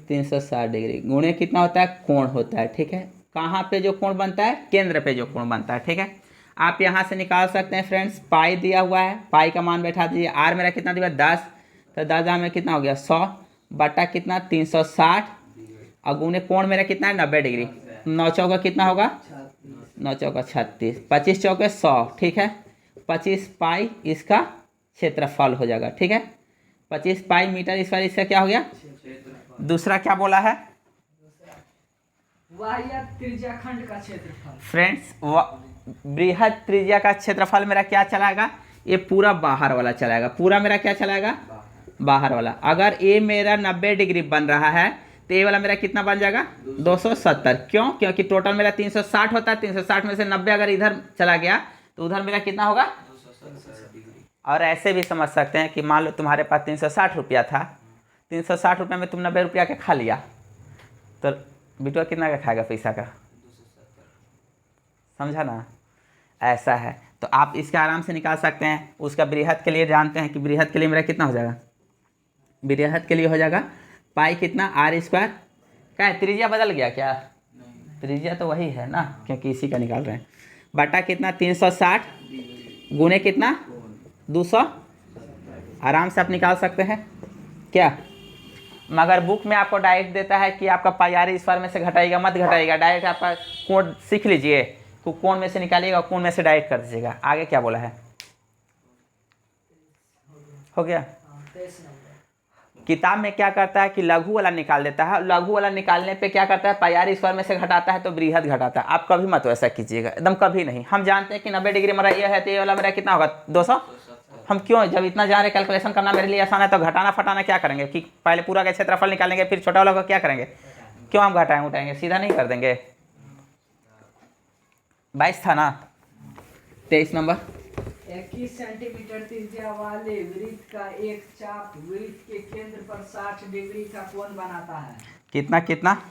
360 डिग्री गुणे कितना होता है कोण होता है। ठीक है कहाँ पे जो कोण बनता है केंद्र पे जो कोण बनता है। ठीक है आप यहाँ से निकाल सकते हैं फ्रेंड्स, पाई दिया हुआ है, पाई का मान बैठा दीजिए, आर मेरा कितना दिया 10 तो 10 में कितना हो गया 100 बटा कितना 360 और गुणे कोण मेरा कितना है 90 डिग्री। 9 चौका कितना होगा 9 चौका 36, 25 चौके 100। ठीक है 25 पाई इसका क्षेत्रफल हो जाएगा। ठीक है 25 पाई मीटर इस बार इसका क्या हो गया। दूसरा क्या बोला है वाह्य त्रिज्या खंड का क्षेत्रफल। फ्रेंड्स बृहद त्रिज्या का क्षेत्रफल मेरा क्या चलाएगा, ये पूरा बाहर वाला चलाएगा, पूरा मेरा क्या चलाएगा, बाहर वाला। अगर ये मेरा 90 डिग्री बन रहा है तो ये वाला मेरा कितना बन जाएगा, 270। क्यों, क्योंकि टोटल मेरा 360 होता है, 360 में से 90 अगर इधर चला गया तो उधर मेरा कितना होगा। और ऐसे भी समझ सकते हैं कि मान लो तुम्हारे पास 360 रुपया था, 360 रुपये में तुम 90 रुपया का खा लिया, तो बिटुआ कितना का खाएगा पैसा का, समझा ना। ऐसा है, तो आप इसके आराम से निकाल सकते हैं। उसका बृहद के लिए जानते हैं कि बृहद के लिए मेरा कितना हो जाएगा, बृहद के लिए हो जाएगा पाई कितना, R स्क्वायर। क्या है, त्रिज्या बदल गया क्या, त्रिज्या तो वही है ना, क्योंकि इसी का निकाल रहे हैं। बटा कितना 360 गुने कितना 200, आराम से आप निकाल सकते हैं क्या। मगर बुक में आपको डायरेक्ट देता है कि आपका पाई R स्क्वायर में से घटाइएगा, मत घटाइएगा, डायरेक्ट आपका कोण सीख लीजिए, तो कोण में से निकालिएगा, कोण में से डायरेक्ट कर दीजिएगा। आगे क्या बोला है, हो गया। किताब में क्या करता है कि लघु वाला निकाल देता है, लघु वाला निकालने पे क्या करता है, पाई R स्क्वायर में से घटाता है तो बृहद घटाता है। आप कभी मत वैसा कीजिएगा, एकदम कभी नहीं। हम जानते हैं कि 90 डिग्री मेरा ये है तो ये वाला मेरा कितना होगा 200। हम क्यों, जब इतना जान रहे कैलकुलेशन करना मेरे लिए आसान है तो घटाना फटाना क्या करेंगे कि पहले पूरा का क्षेत्रफल निकालेंगे फिर छोटा वाला को क्या करेंगे, क्यों हम घटाएंगे उठाएंगे, सीधा नहीं कर देंगे। 22 था ना, 23 नंबर। 21 सेंटीमीटर त्रिज्या वाले वृत्त का एक चाप वृत्त के केंद्र पर 60 डिग्री का कोण बनाता है। कितना कितना,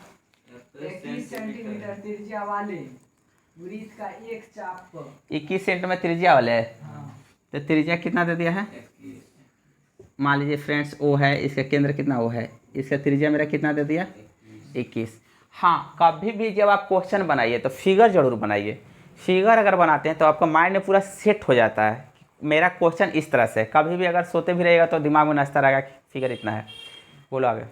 21 सेंटीमीटर त्रिज्या वाले वृत्त का एक चाप 21 सेंटीमीटर त्रिज्या वाले है, हाँ। तो त्रिज्या कितना दे दिया है, मान लीजिए फ्रेंड्स ओ है, इसका केंद्र कितना ओ है, इसका त्रिज्या मेरा कितना दे दिया 21। हाँ, कभी भी जब आप क्वेश्चन बनाइए तो फिगर जरूर बनाइए। फिगर अगर बनाते हैं तो आपका माइंड में पूरा सेट हो जाता है कि मेरा क्वेश्चन इस तरह से। कभी भी अगर सोते भी रहेगा तो दिमाग में नचता रहेगा कि फिगर इतना है। बोलो आगे।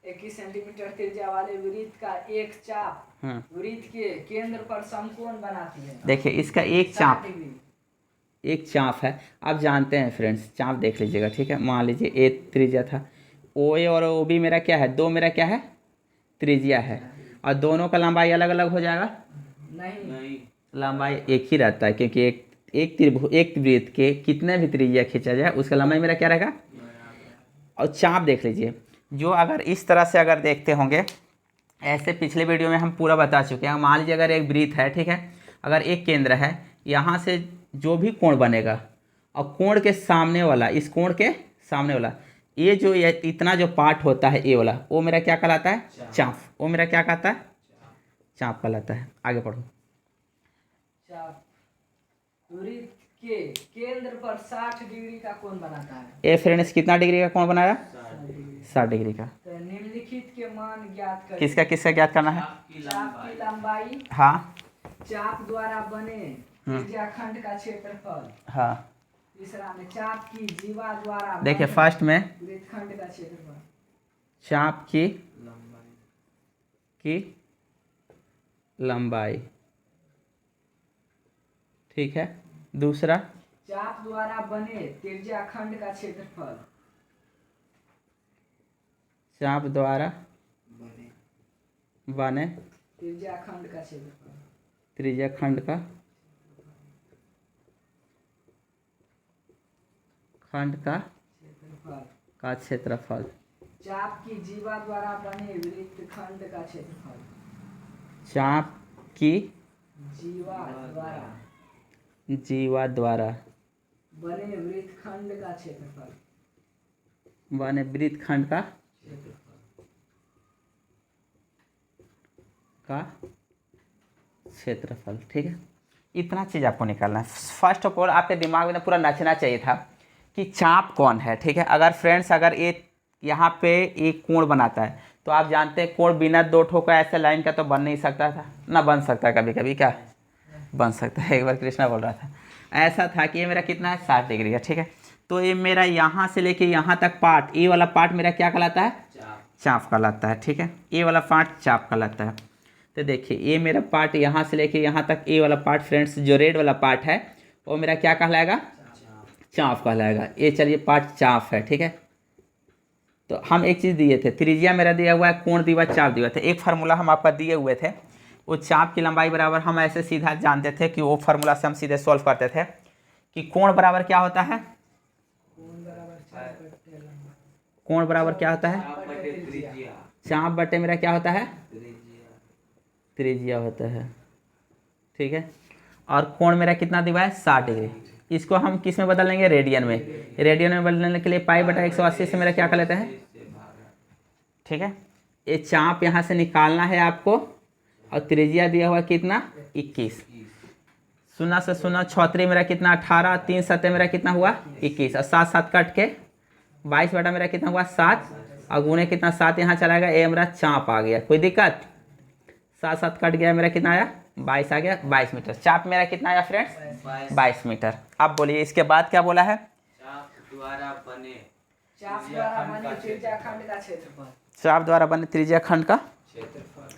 21 सेंटीमीटर त्रिज्या वाले वृत्त का एक चाप वृत्त के केंद्र पर समकोण बनाती है। देखिए इसका एक चाप, एक चाप है। आप जानते हैं फ्रेंड्स, चाप देख लीजिएगा, ठीक है। मान लीजिए ए त्रिज्या था, ओ ए और ओ बी मेरा क्या है, दो मेरा क्या है त्रिज्या है, और दोनों का लंबाई अलग अलग हो जाएगा, नहीं, लंबाई एक ही रहता है, क्योंकि एक वृत्त के कितने भी त्रिज्या खींचा जाए उसका लंबाई मेरा क्या रहेगा। और चाप देख लीजिए, जो अगर इस तरह से अगर देखते होंगे, ऐसे पिछले वीडियो में हम पूरा बता चुके हैं। मान लीजिए अगर एक वृत्त है, ठीक है, अगर एक केंद्र है, यहाँ से जो भी कोण बनेगा और कोण के सामने वाला, इस कोण के सामने वाला, ये जो इतना जो पार्ट होता है, ये वाला, वो मेरा क्या कहलाता है, चाप। वो मेरा क्या कहता है, चाप कहलाता है। आगे पढ़ो। चाप वृत्त के केंद्र पर 60 डिग्री का कोण बनाता है। ए फ्रेंड्स कितना डिग्री का कोण बनाया, 60 डिग्री का। तो निम्नलिखित के मान ज्ञात करें। किसका किसका ज्ञात करना है, चाप की लंबाई, हाँ चाप द्वारा बने त्रिज्याखंड का क्षेत्रफल। हाँ। तीसरा में चाप की जीवा द्वारा देखिए बने फर्स्ट में वृत्तखंड का क्षेत्रफल। चाप की लंबाई, ठीक है। दूसरा चाप द्वारा बने त्रिज्याखंड का क्षेत्रफल। चाप द्वारा बने त्रिज्याखंड का क्षेत्रफल। त्रिज्याखंड का क्षेत्रफल। चाप की जीवा द्वारा बने वृत्तखंड का क्षेत्रफल। चाप की जीवा द्वारा बने बने वृत्तखंड का क्षेत्रफल। बने वृत्तखंड का क्षेत्रफल, ठीक है। इतना चीज़ आपको निकालना है। फर्स्ट ऑफ ऑल आपके दिमाग में पूरा नचना चाहिए था कि चाप कौन है, ठीक है। अगर फ्रेंड्स अगर ये यहाँ पे एक कोण बनाता है तो आप जानते हैं कोण बिना दो ठोका ऐसे लाइन का तो बन नहीं सकता था ना, बन सकता है कभी कभी, क्या बन सकता है। एक बार कृष्णा बोल रहा था, ऐसा था कि ये मेरा कितना है 60 डिग्री का, ठीक है। तो ये मेरा यहाँ से लेके यहाँ तक पार्ट, ये वाला पार्ट मेरा क्या कहलाता है, चाप कहलाता है, ठीक है। ये वाला पार्ट चाप कहलाता है। तो देखिए ये मेरा पार्ट यहाँ से लेके यहाँ तक, ये वाला पार्ट फ्रेंड्स जो रेड वाला पार्ट है वो मेरा क्या कहलाएगा, चाप कहलाएगा। ये चलिए पार्ट चाप है, ठीक है। तो हम एक चीज़ दिए थे, त्रिज्या मेरा दिया हुआ है, कोण दिया हुआ है, चाप दिया हुआ था। एक फार्मूला हम आपका दिए हुए थे, वो चाप की लंबाई बराबर हम ऐसे सीधा जानते थे कि वो फार्मूला से हम सीधे सॉल्व करते थे कि कोण बराबर क्या होता है, कोण बराबर क्या होता है, चाप बटे त्रिज्या। चाप बटे मेरा क्या होता है, त्रिज्या। त्रिज्या होता है। ठीक है, और कोण मेरा कितना दिया है 60 डिग्री। इसको हम किस में बदल लेंगे, रेडियन में। रेडियन में बदलने के लिए पाई बटा 180 से मेरा क्या कर लेते हैं। ठीक है, ये चाप यहाँ से निकालना है आपको, और त्रिज्या दिया हुआ कितना 21। 0 से 0 6 मेरा कितना 18, 3 7 मेरा कितना हुआ 21, और 7 7 कट के 22 बटा मेरा कितना हुआ 7, और गुने कितना 7 यहाँ चला गया, ये मेरा चाप आ गया। कोई दिक्कत, 7 7 कट गया, मेरा कितना आया 22 आ गया, 22 मीटर। चाप मेरा कितना आया फ्रेंड्स 22 मीटर। अब बोलिए इसके बाद क्या बोला है, चाप द्वारा बने चाप द्वारा बने त्रिज्या खंड का क्षेत्रफल। चाप द्वारा बने त्रिज्या खंड का, क्षेत्रफल।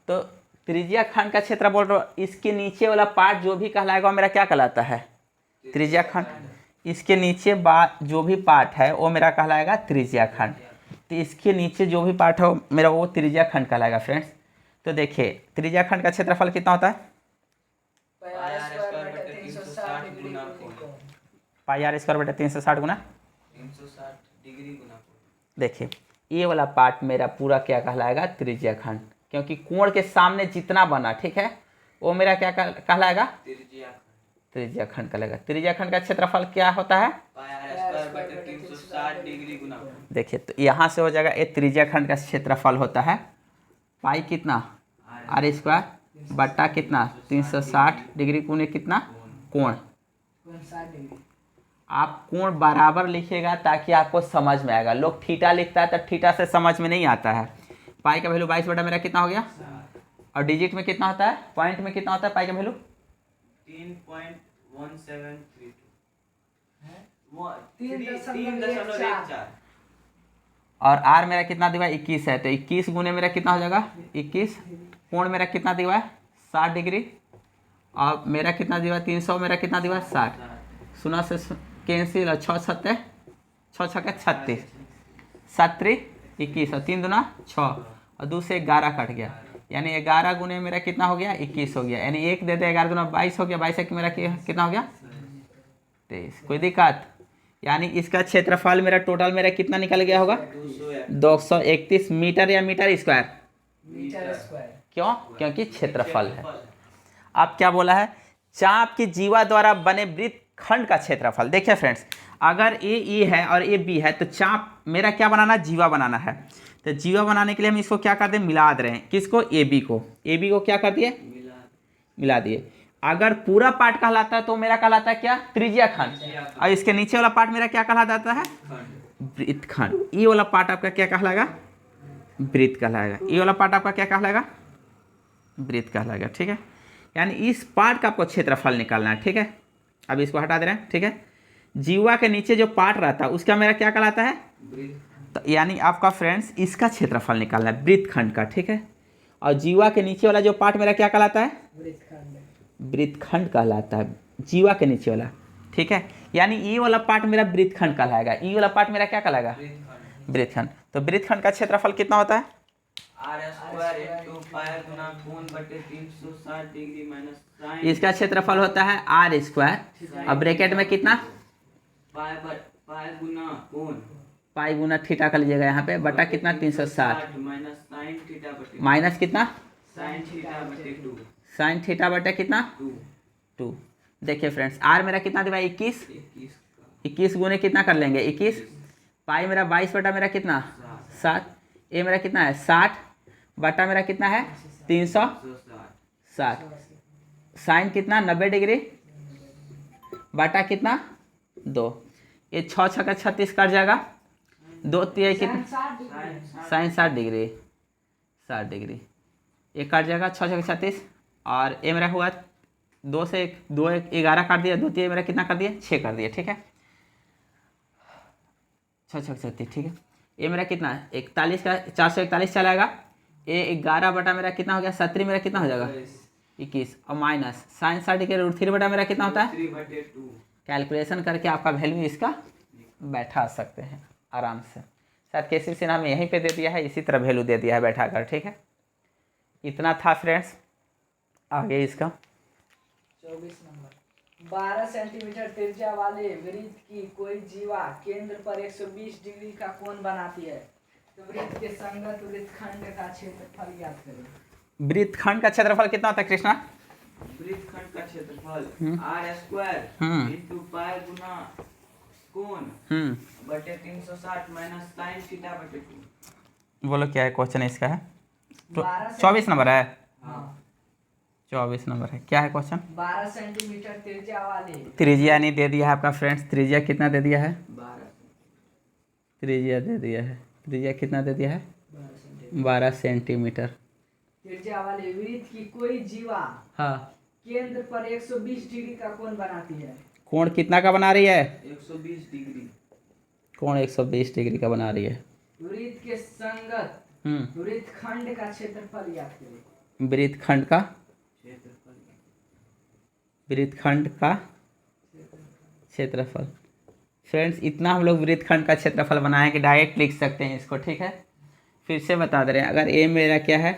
तो त्रिज्या खंड का क्षेत्र बोल रहा हूँ, इसके नीचे वाला पार्ट जो भी कहलाएगा वो मेरा क्या कहलाता है, त्रिज्या खंड। इसके नीचे जो भी पार्ट है वो मेरा कहलाएगा त्रिज्या खंड। तो इसके नीचे जो भी पार्ट है मेरा वो त्रिज्या खंड कहलाएगा फ्रेंड्स। तो देखिए त्रिज्या खंड का क्षेत्रफल कितना होता है, पाई आर स्क्वायर बटे 360 डिग्री गुना कोण। पाई आर स्क्वायर बटे 360 गुना 360 डिग्री गुना कोण। देखिए ये वाला पार्ट मेरा पूरा क्या कहलाएगा त्रिज्या खंड, क्योंकि कोण के सामने जितना बना, ठीक है, वो मेरा क्या कहलाएगा त्रिज्या खंड। त्रिज्या खंड कहलाएगा। त्रिज्या खंड का क्षेत्रफल क्या होता है, पाई आर स्क्वायर बटे 360 डिग्री गुना कोण। देखिए तो यहाँ से हो जाएगा, ये त्रिज्या खंड का क्षेत्रफल होता है पाई कितना आर स्क्वायर बट्टा कितना 360 डिग्री गुने कितना कोण। कोण 60 डिग्री। आप कोण बराबर लिखिएगा ताकि आपको समझ में आएगा। लोग थीटा लिखता है तो थीटा से समझ में नहीं आता है। पाई का वैल्यू 22 बटा मेरा कितना हो गया, और डिजिट में कितना होता है, पॉइंट में कितना होता है पाई का वैल्यू 3.1732। वो 3.14। और आर मेरा कितना दिया 21 है, तो 21 गुने मेरा कितना हो जाएगा 21। कोण मेरा कितना दिया है 60 डिग्री, और मेरा कितना दिया 300, मेरा कितना दिया 60। 0 से कैंसिल, और 6 7 6 6 36, 7 21, और 3 दूना 6, और 2 से 11 कट गया, यानी 11 गुने मेरा कितना हो गया 21 हो गया, यानी 1 दे दे 11 दूना 22 हो गया, 22 एक मेरा कितना हो गया 23। कोई दिक्कत, यानी इसका क्षेत्रफल मेरा टोटल मेरा कितना निकल गया होगा 231 मीटर या मीटर स्क्वायर। Metre square. क्यों, क्योंकि क्षेत्रफल है। अब क्या बोला है, चाप की जीवा द्वारा बने वृत्त खंड का क्षेत्रफल। देखिए फ्रेंड्स, अगर ए है और ए बी है तो चाप मेरा क्या बनाना, जीवा बनाना है। तो जीवा बनाने के लिए हम इसको क्या कर दें, मिला दे रहे हैं। किसको, ए बी को क्या कर दिए, मिला दिए। अगर पूरा पार्ट कहलाता है तो मेरा कहलाता है क्या, त्रिज्या खंड, और इसके नीचे वाला पार्ट मेरा क्या कहलाता है, वृत्त खंड। ये वाला पार्ट आपका क्या कहलाएगा, वृत्त कहलाएगा। ये वाला पार्ट आपका क्या कहलाएगा, वृत्त कहलाएगा। ठीक है, यानी इस पार्ट का आपको क्षेत्रफल निकालना है। ठीक है, अब इसको हटा दे रहे हैं। ठीक है, जीवा के नीचे जो पार्ट रहता है उसका मेरा क्या कहलाता है, तो यानी आपका फ्रेंड्स इसका क्षेत्रफल निकालना है वृत्त खंड का। ठीक है, और जीवा के नीचे वाला जो पार्ट मेरा क्या कहलाता है, वृत्तखंड कहलाता है, जीवा के नीचे वाला। ठीक है, यानी ये वाला पार्ट मेरा वृत्तखंड कहलाएगा, ये वाला पार्ट मेरा क्या कहलाएगा, वृत्तखंड। तो वृत्तखंड का क्षेत्रफल कितना होता है, आर स्क्वायर इनटू पाई गुना कोण बटे 360 डिग्री माइनस साइन। इसका क्षेत्रफल होता है आर स्क्वायर, और ब्रैकेट में कितना पाई गुना कोण पाई गुना थीटा कर लीजिएगा यहाँ पे, बटा कितना 360 माइनस साइन थीटा बटे माइनस कितना साइन थीटा बटे 2 साइन थीटा बटा कितना 2। देखिए फ्रेंड्स, आर मेरा कितना दिया 21, 21 गुने कितना कर लेंगे 21, पाई मेरा 22 बटा मेरा कितना 7, ए मेरा कितना है 60 बटा मेरा कितना है 360, साइन कितना 90 डिग्री बटा कितना 2, ये 6 6 का 36 कट जाएगा, 2 3 कितना साइन 60 डिग्री 60 डिग्री, ये कट जाएगा 6 6 का 36, और ए मेरा हुआ 2 से 2 11 काट दिया, 2 3 मेरा कितना कर दिया 6 कर दिया। ठीक है, 6 6 36। ठीक है, ये मेरा कितना है 41 का 441 चलाएगा, ये 11 बटा मेरा कितना हो गया 70 मेरा कितना हो जाएगा 21, और माइनस साइन 60 डिग्री रूट 3 बटा मेरा कितना होता है 3/2। कैलकुलेशन करके आपका वैल्यू इसका बैठा सकते हैं आराम से। शायद केसी सिन्हा में यहीं पे दे दिया है, इसी तरह वैल्यू दे दिया है बैठा कर। ठीक है, इतना था फ्रेंड्स। आगे इसका 24 नंबर। 12 सेंटीमीटर त्रिज्या वाले वृत्त की कोई जीवा केंद्र पर 120 डिग्री का कोण बनाती है, तो वृत्त के संगत वृत्तखंड का क्षेत्रफल ज्ञात करें। वृत्तखंड का क्षेत्रफल कितना होता है कृष्णा? वृत्तखंड का क्षेत्रफल r² इंटू पाई गुना कोण बटे 360 माइनस साइन थीटा बटे 2। बोलो क्या है क्वेश्चन इसका है? 12 24 नंबर है। हाँ 24 नंबर है। क्या है क्वेश्चन? 12 सेंटीमीटर त्रिज्या वाले त्रिज्या नहीं दे दिया है आपका फ्रेंड्स। त्रिज्या कितना दे दिया है? 12 त्रिज्या दे दिया है। त्रिज्या कितना दे दिया है? 12 सेंटीमीटर। त्रिज्या वाले वृत्त की कोई जीवा हाँ, केंद्र पर 120 डिग्री का कोण बनाती है। कोण कितना का बना रही है? 120 डिग्री। कोण 120 डिग्री का बना रही है। वृत्त के संगत वृत्तखंड का क्षेत्रफल ज्ञात करें। वृत्तखंड का क्षेत्रफल वृत्तखंड का क्षेत्रफल। फ्रेंड्स इतना हम लोग वृत्तखंड का क्षेत्रफल बनाए कि डायरेक्ट लिख सकते हैं इसको, ठीक है। फिर से बता दे रहे हैं, अगर ए मेरा क्या है,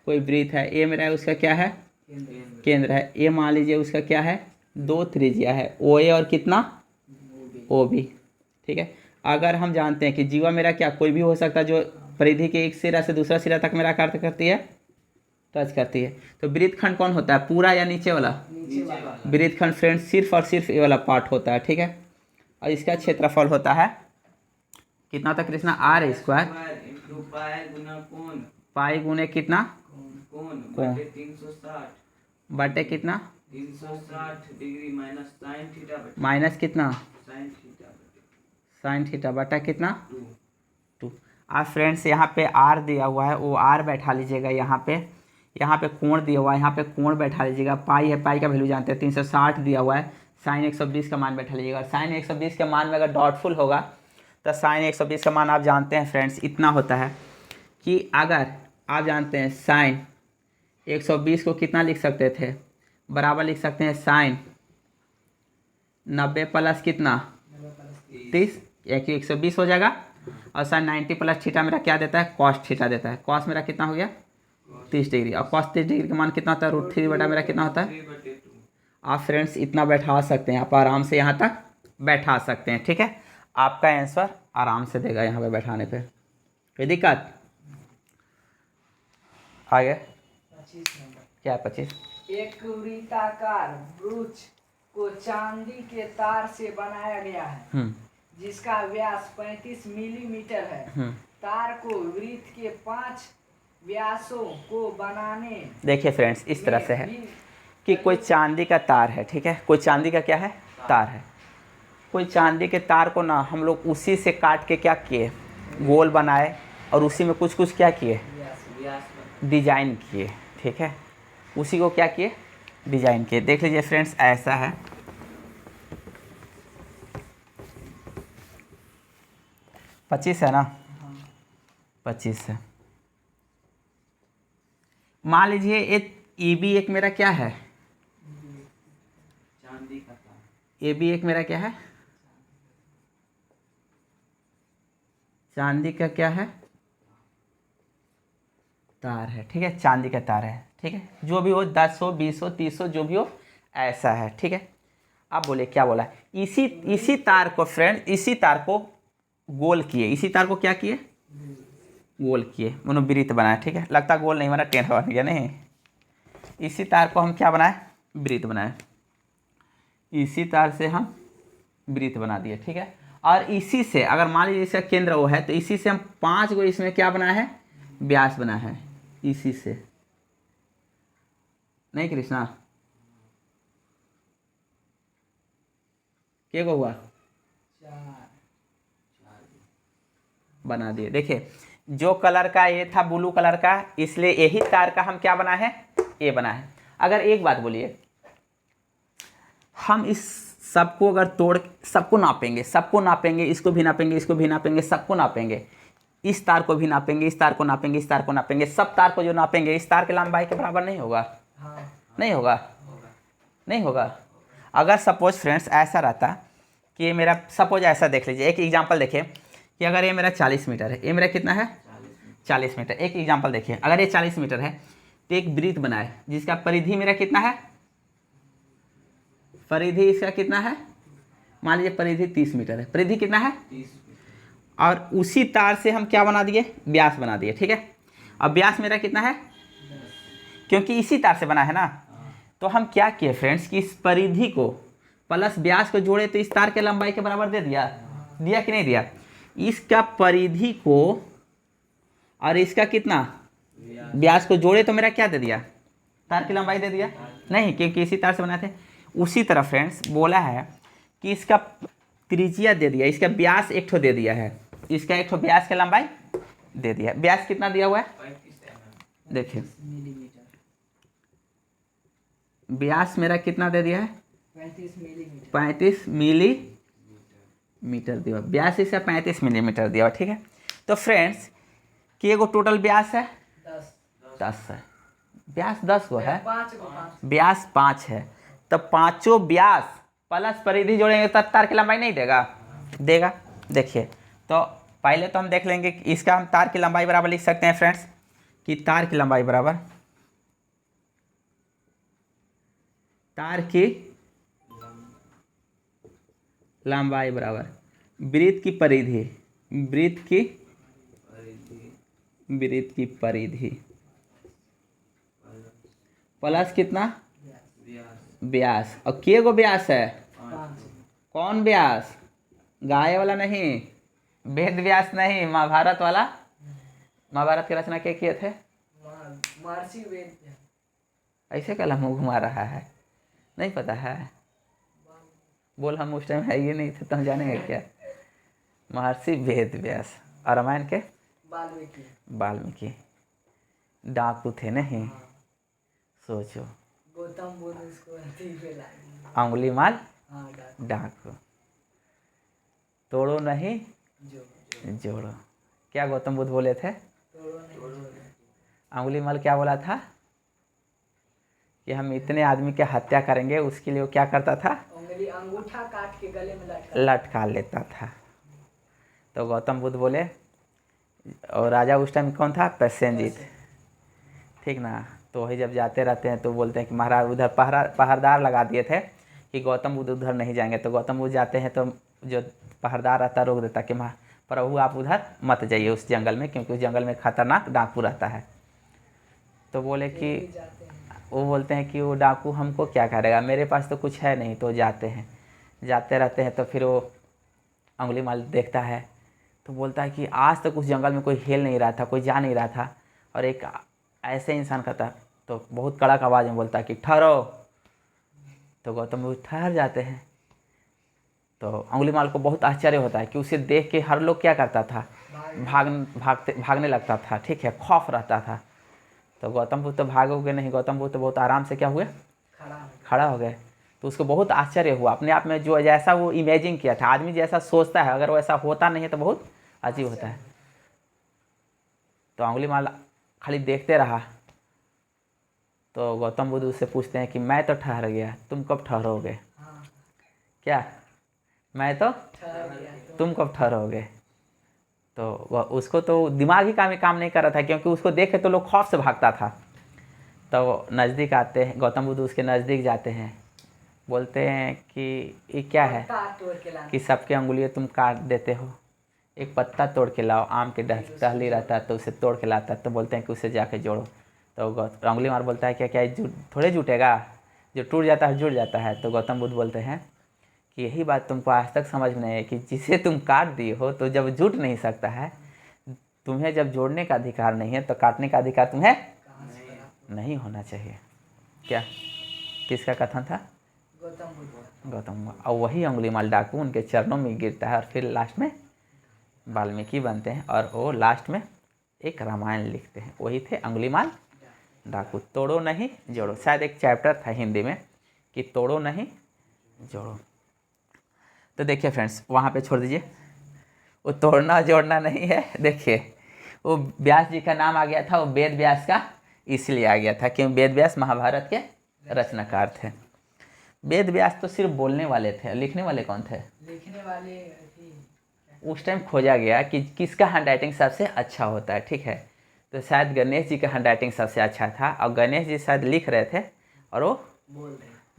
कोई वृत्त है, ए मेरा है उसका क्या है? केंद्र है। ए मान लीजिए उसका क्या है? 2 त्रिज्या है, ओ ए और कितना? ओ बी, ठीक है। अगर हम जानते हैं कि जीवा मेरा क्या कोई भी हो सकता है जो परिधि के एक सिरा से दूसरा सिरा तक मेरा कार्य करती है, टच करती है, तो वृत्तखंड कौन होता है? पूरा या नीचे वाला? नीचे वाला। वृत्तखंड फ्रेंड्स सिर्फ और सिर्फ ये वाला पार्ट होता है, ठीक है। और इसका क्षेत्रफल होता है कितना होता है कृष्णा? r² इंटू पाई गुना कोण पाई गुने कितना? कोण कोण। बटे 360 बटे कितना? 360 डिग्री माइनस साइन थीटा बटे माइनस कितना? साइन थीटा बटे साइन थीटा बटा कितना? 2। 2। आप फ्रेंड्स यहाँ पे r दिया हुआ है, वो r बैठा लीजिएगा यहाँ पे। यहाँ पे कोण दिया हुआ है, यहाँ पे कोण बैठा लीजिएगा। पाई है, पाई का वैल्यू जानते हैं 360 दिया हुआ है। साइन 120 का मान बैठा लीजिएगा। साइन 120 के मान में अगर डॉटफुल होगा तो साइन 120 का मान आप जानते हैं फ्रेंड्स इतना होता है कि अगर आप जानते हैं साइन 120 को कितना लिख सकते थे? बराबर लिख सकते हैं साइन 90 प्लस कितना? 30, 120 हो जाएगा। और साइन 90 प्लस थीटा मेरा क्या देता है? कॉस थीटा देता है। कॉस मेरा कितना हो गया? 30 डिग्री। और कॉस 30 डिग्री का मान कितना होता है? √3 बटा मेरा कितना होता है? 3 बटे 2। आप फ्रेंड्स इतना बैठा सकते हैं, आप आराम से यहाँ तक बैठा सकते हैं, ठीक है। आपका आंसर आराम से देगा यहाँ पे बैठाने पे, कोई दिक्कत? आगे 25 नंबर। क्या है 25? एक वृत्ताकार वृक्ष को चांदी के तार से बनाया गया है जिसका व्यास 35 मिलीमीटर है। तार को वृत्त के 5 व्यासों को बनाने देखिए फ्रेंड्स इस तरह से है में कि कोई चांदी का तार है, ठीक है। कोई चांदी का क्या है? तार है। कोई चांदी के तार को ना हम लोग उसी से काट के क्या किए? गोल बनाए और उसी में कुछ कुछ क्या किए? डिजाइन किए, ठीक है। उसी को क्या किए? डिजाइन किए। देख लीजिए फ्रेंड्स ऐसा है, हाँ। 25 है ना? 25 है। मान लीजिए एक ए बी एक मेरा क्या है? चांदी का तार। ए बी एक मेरा क्या है? चांदी का क्या है? तार है, ठीक है। चांदी का तार है, ठीक है। जो भी हो 10 हो 20 हो 30 हो जो भी हो ऐसा है, ठीक है। अब बोले क्या बोला? इसी तार को फ्रेंड, इसी तार को गोल किए। इसी तार को क्या किए? गोल किए, मनोवृत्त बनाए, ठीक है। लगता गोल नहीं बना, टेढ़ा बन गया। नहीं, इसी तार को हम क्या बनाए? वृत्त बनाए। इसी तार से हम वृत्त बना दिए, ठीक है। और इसी से अगर मान लीजिए इसका केंद्र वो है तो इसी से हम 5 गो इसमें क्या बना है? व्यास बना है इसी से। नहीं कृष्णा, क्या हुआ? 4 बना दिए। देखिए जो कलर का ये था ब्लू कलर का, इसलिए यही तार का हम क्या बना है? ए बना है। अगर एक बात बोलिए, हम इस सबको अगर तोड़ सबको नापेंगे, इसको भी नापेंगे, इसको भी नापेंगे, सबको नापेंगे, इस तार को भी नापेंगे, इस तार को नापेंगे, इस तार को नापेंगे, सब तार को जो नापेंगे इस तार के लंबाई के बराबर नहीं होगा? हाँ। नहीं होगा? नहीं होगा। अगर सपोज फ्रेंड्स ऐसा रहता कि ये मेरा, सपोज ऐसा देख लीजिए, एक एग्जांपल देखिए कि अगर ये मेरा 40 मीटर है, ये मेरा कितना है? 40 मीटर। एक एग्जांपल देखिए, अगर ये 40 मीटर है तो एक वृत्त बनाए जिसका परिधि मेरा कितना है, परिधि इसका कितना है, मान लीजिए परिधि 30 मीटर है, परिधि कितना है 30 और उसी तार से हम क्या बना दिए, व्यास बना दिए। ठीक है, अब व्यास मेरा कितना है, क्योंकि इसी तार से बना है ना, तो हम क्या किए फ्रेंड्स कि इस परिधि को प्लस व्यास को जोड़े तो इस तार के लंबाई के बराबर दे दिया, दिया कि नहीं दिया। इसका परिधि को और इसका कितना व्यास को जोड़े तो मेरा क्या दे दिया, तार की लंबाई दे दिया नहीं, क्योंकि इसी तार से बनाए थे। उसी तरह फ्रेंड्स बोला है कि इसका त्रिज्या दे दिया, इसका व्यास एक ठो दे दिया है, इसका एक ठो व्यास की लंबाई दे दिया। व्यास कितना दिया हुआ है 35 देखिए, मिलीमीटर, व्यास मेरा कितना दे दिया है 35 मिलीमीटर। 35 मिलीमीटर दिया, व्यास इसका 35 मिलीमीटर दिया। ठीक है, तो फ्रेंड्स कि एगो टोटल व्यास है 10 है, व्यास 10 को है, 5 व्यास 5 है, तो पांचों व्यास प्लस परिधि जोड़ेंगे तब तार की लंबाई नहीं देगा, देगा। देखिए तो पहले तो हम देख लेंगे कि इसका हम तार की लंबाई बराबर लिख सकते हैं फ्रेंड्स कि तार की लंबाई बराबर, तार की लंबाई बराबर वृत्त की परिधि, वृत्त की वृत्त की परिधि प्लस कितना व्यास, और के गो व्यास है, 5 कौन व्यास, गाय वाला नहीं, वेद व्यास नहीं, महाभारत वाला। महाभारत की रचना क्या किए थे, महर्षि वेद। ऐसे कलम मुँह घुमा रहा है, नहीं पता है, बोल हम उस टाइम है ये नहीं थे तो हम जानेंगे क्या। महर्षि वेद व्यास, और रामायण के वाल्मीकि। वाल्मीकि, डाकू थे नहीं, सोचो, गौतम बुद्ध उसको अथी पे लाए। अंगुलीमाल हाँ डाक डाकू, तोड़ो नहीं जो जोड़ो, क्या गौतम बुद्ध बोले थे, तोड़ो नहीं। अंगुलीमाल क्या बोला था कि हम इतने आदमी के हत्या करेंगे, उसके लिए वो क्या करता था, उंगली अंगूठा काट के गले में लटका। लटका लेता था। तो गौतम बुद्ध बोले, और राजा उस टाइम कौन था, प्रसेनजीत, ठीक ना। तो वही जब जाते रहते हैं तो बोलते हैं कि महाराज उधर पहरेदार लगा दिए थे कि गौतम बुद्ध उधर नहीं जाएंगे, तो गौतम बुद्ध जाते हैं तो जो पहरेदार रहता रोक देता कि प्रभु आप उधर मत जाइए उस जंगल में, क्योंकि उस जंगल में खतरनाक डाकू रहता है। तो बोले कि जाते हैं। वो बोलते हैं कि वो डाकू हमको क्या करेगा, मेरे पास तो कुछ है नहीं। तो जाते हैं, जाते रहते हैं, तो फिर वो अंगुलीमाल देखता है तो बोलता है कि आज तक उस जंगल में कोई हिल नहीं रहा था, कोई जा नहीं रहा था, और एक ऐसे इंसान का था। तो बहुत कड़क आवाज़ में बोलता है कि ठहरो। तो गौतम बुद्ध ठहर जाते हैं। तो अंगुलीमाल को बहुत आश्चर्य होता है कि उसे देख के हर लोग क्या करता था, भागने लगता था, ठीक है, खौफ रहता था। तो गौतम बुद्ध तो भागोगे नहीं, गौतम बुद्ध तो बहुत आराम से क्या हुए, खड़ा हो गए। तो उसको बहुत आश्चर्य हुआ अपने आप में, जो जैसा वो इमेजिन किया था, आदमी जैसा सोचता है अगर वो ऐसा होता नहीं है तो बहुत अजीब होता है। तो अंगुलीमाल खाली देखते रहा। तो गौतम बुद्ध उससे पूछते हैं कि मैं तो ठहर गया, तुम कब ठहरोगे, हाँ क्या मैं तो, ठहर गया तो। तुम कब ठहरोगे। तो उसको तो दिमाग ही काम नहीं कर रहा था, क्योंकि उसको देखे तो लोग खौफ से भागता था। तो वो नज़दीक आते हैं, गौतम बुद्ध उसके नज़दीक जाते हैं, बोलते हैं कि ये क्या है काट तोड़ के लाना। कि सबके अंगुलियाँ तुम काट देते हो, एक पत्ता तोड़ के लाओ, आम के टहली रहता है तो उसे तोड़ के लाता है। तो बोलते हैं कि उसे जाके जोड़ो। तो अंगुलीमाल बोलता है क्या क्या थोड़े जुटेगा, जो टूट जाता है जुड़ जाता है। तो गौतम बुद्ध बोलते हैं कि यही बात तुमको आज तक समझ में नहीं है कि जिसे तुम काट दिए हो तो जब जुट नहीं सकता है, तुम्हें जब जोड़ने का अधिकार नहीं है तो काटने का अधिकार तुम्हें नहीं होना चाहिए। क्या किसका कथन था, गौतम बुद्ध। गौतम। और वही अंगुलीमाल डाकू उनके चरणों में गिरता है और फिर लास्ट में वाल्मीकि बनते हैं, और वो लास्ट में एक रामायण लिखते हैं। वही थे अंगुलीमाल डाकू। तोड़ो नहीं जोड़ो, शायद एक चैप्टर था हिंदी में कि तोड़ो नहीं जोड़ो। तो देखिए फ्रेंड्स, वहाँ पे छोड़ दीजिए, वो तोड़ना जोड़ना नहीं है। देखिए वो व्यास जी का नाम आ गया था, वो वेद व्यास का इसलिए आ गया था क्योंकि वेद व्यास महाभारत के रचनाकार थे। वेद व्यास तो सिर्फ बोलने वाले थे, लिखने वाले कौन थे, लिखने वाले थी। उस टाइम खोजा गया कि किसका हैंड राइटिंग सबसे अच्छा होता है, ठीक है। तो शायद गणेश जी का हैंडराइटिंग सबसे अच्छा था और गणेश जी शायद लिख रहे थे और वो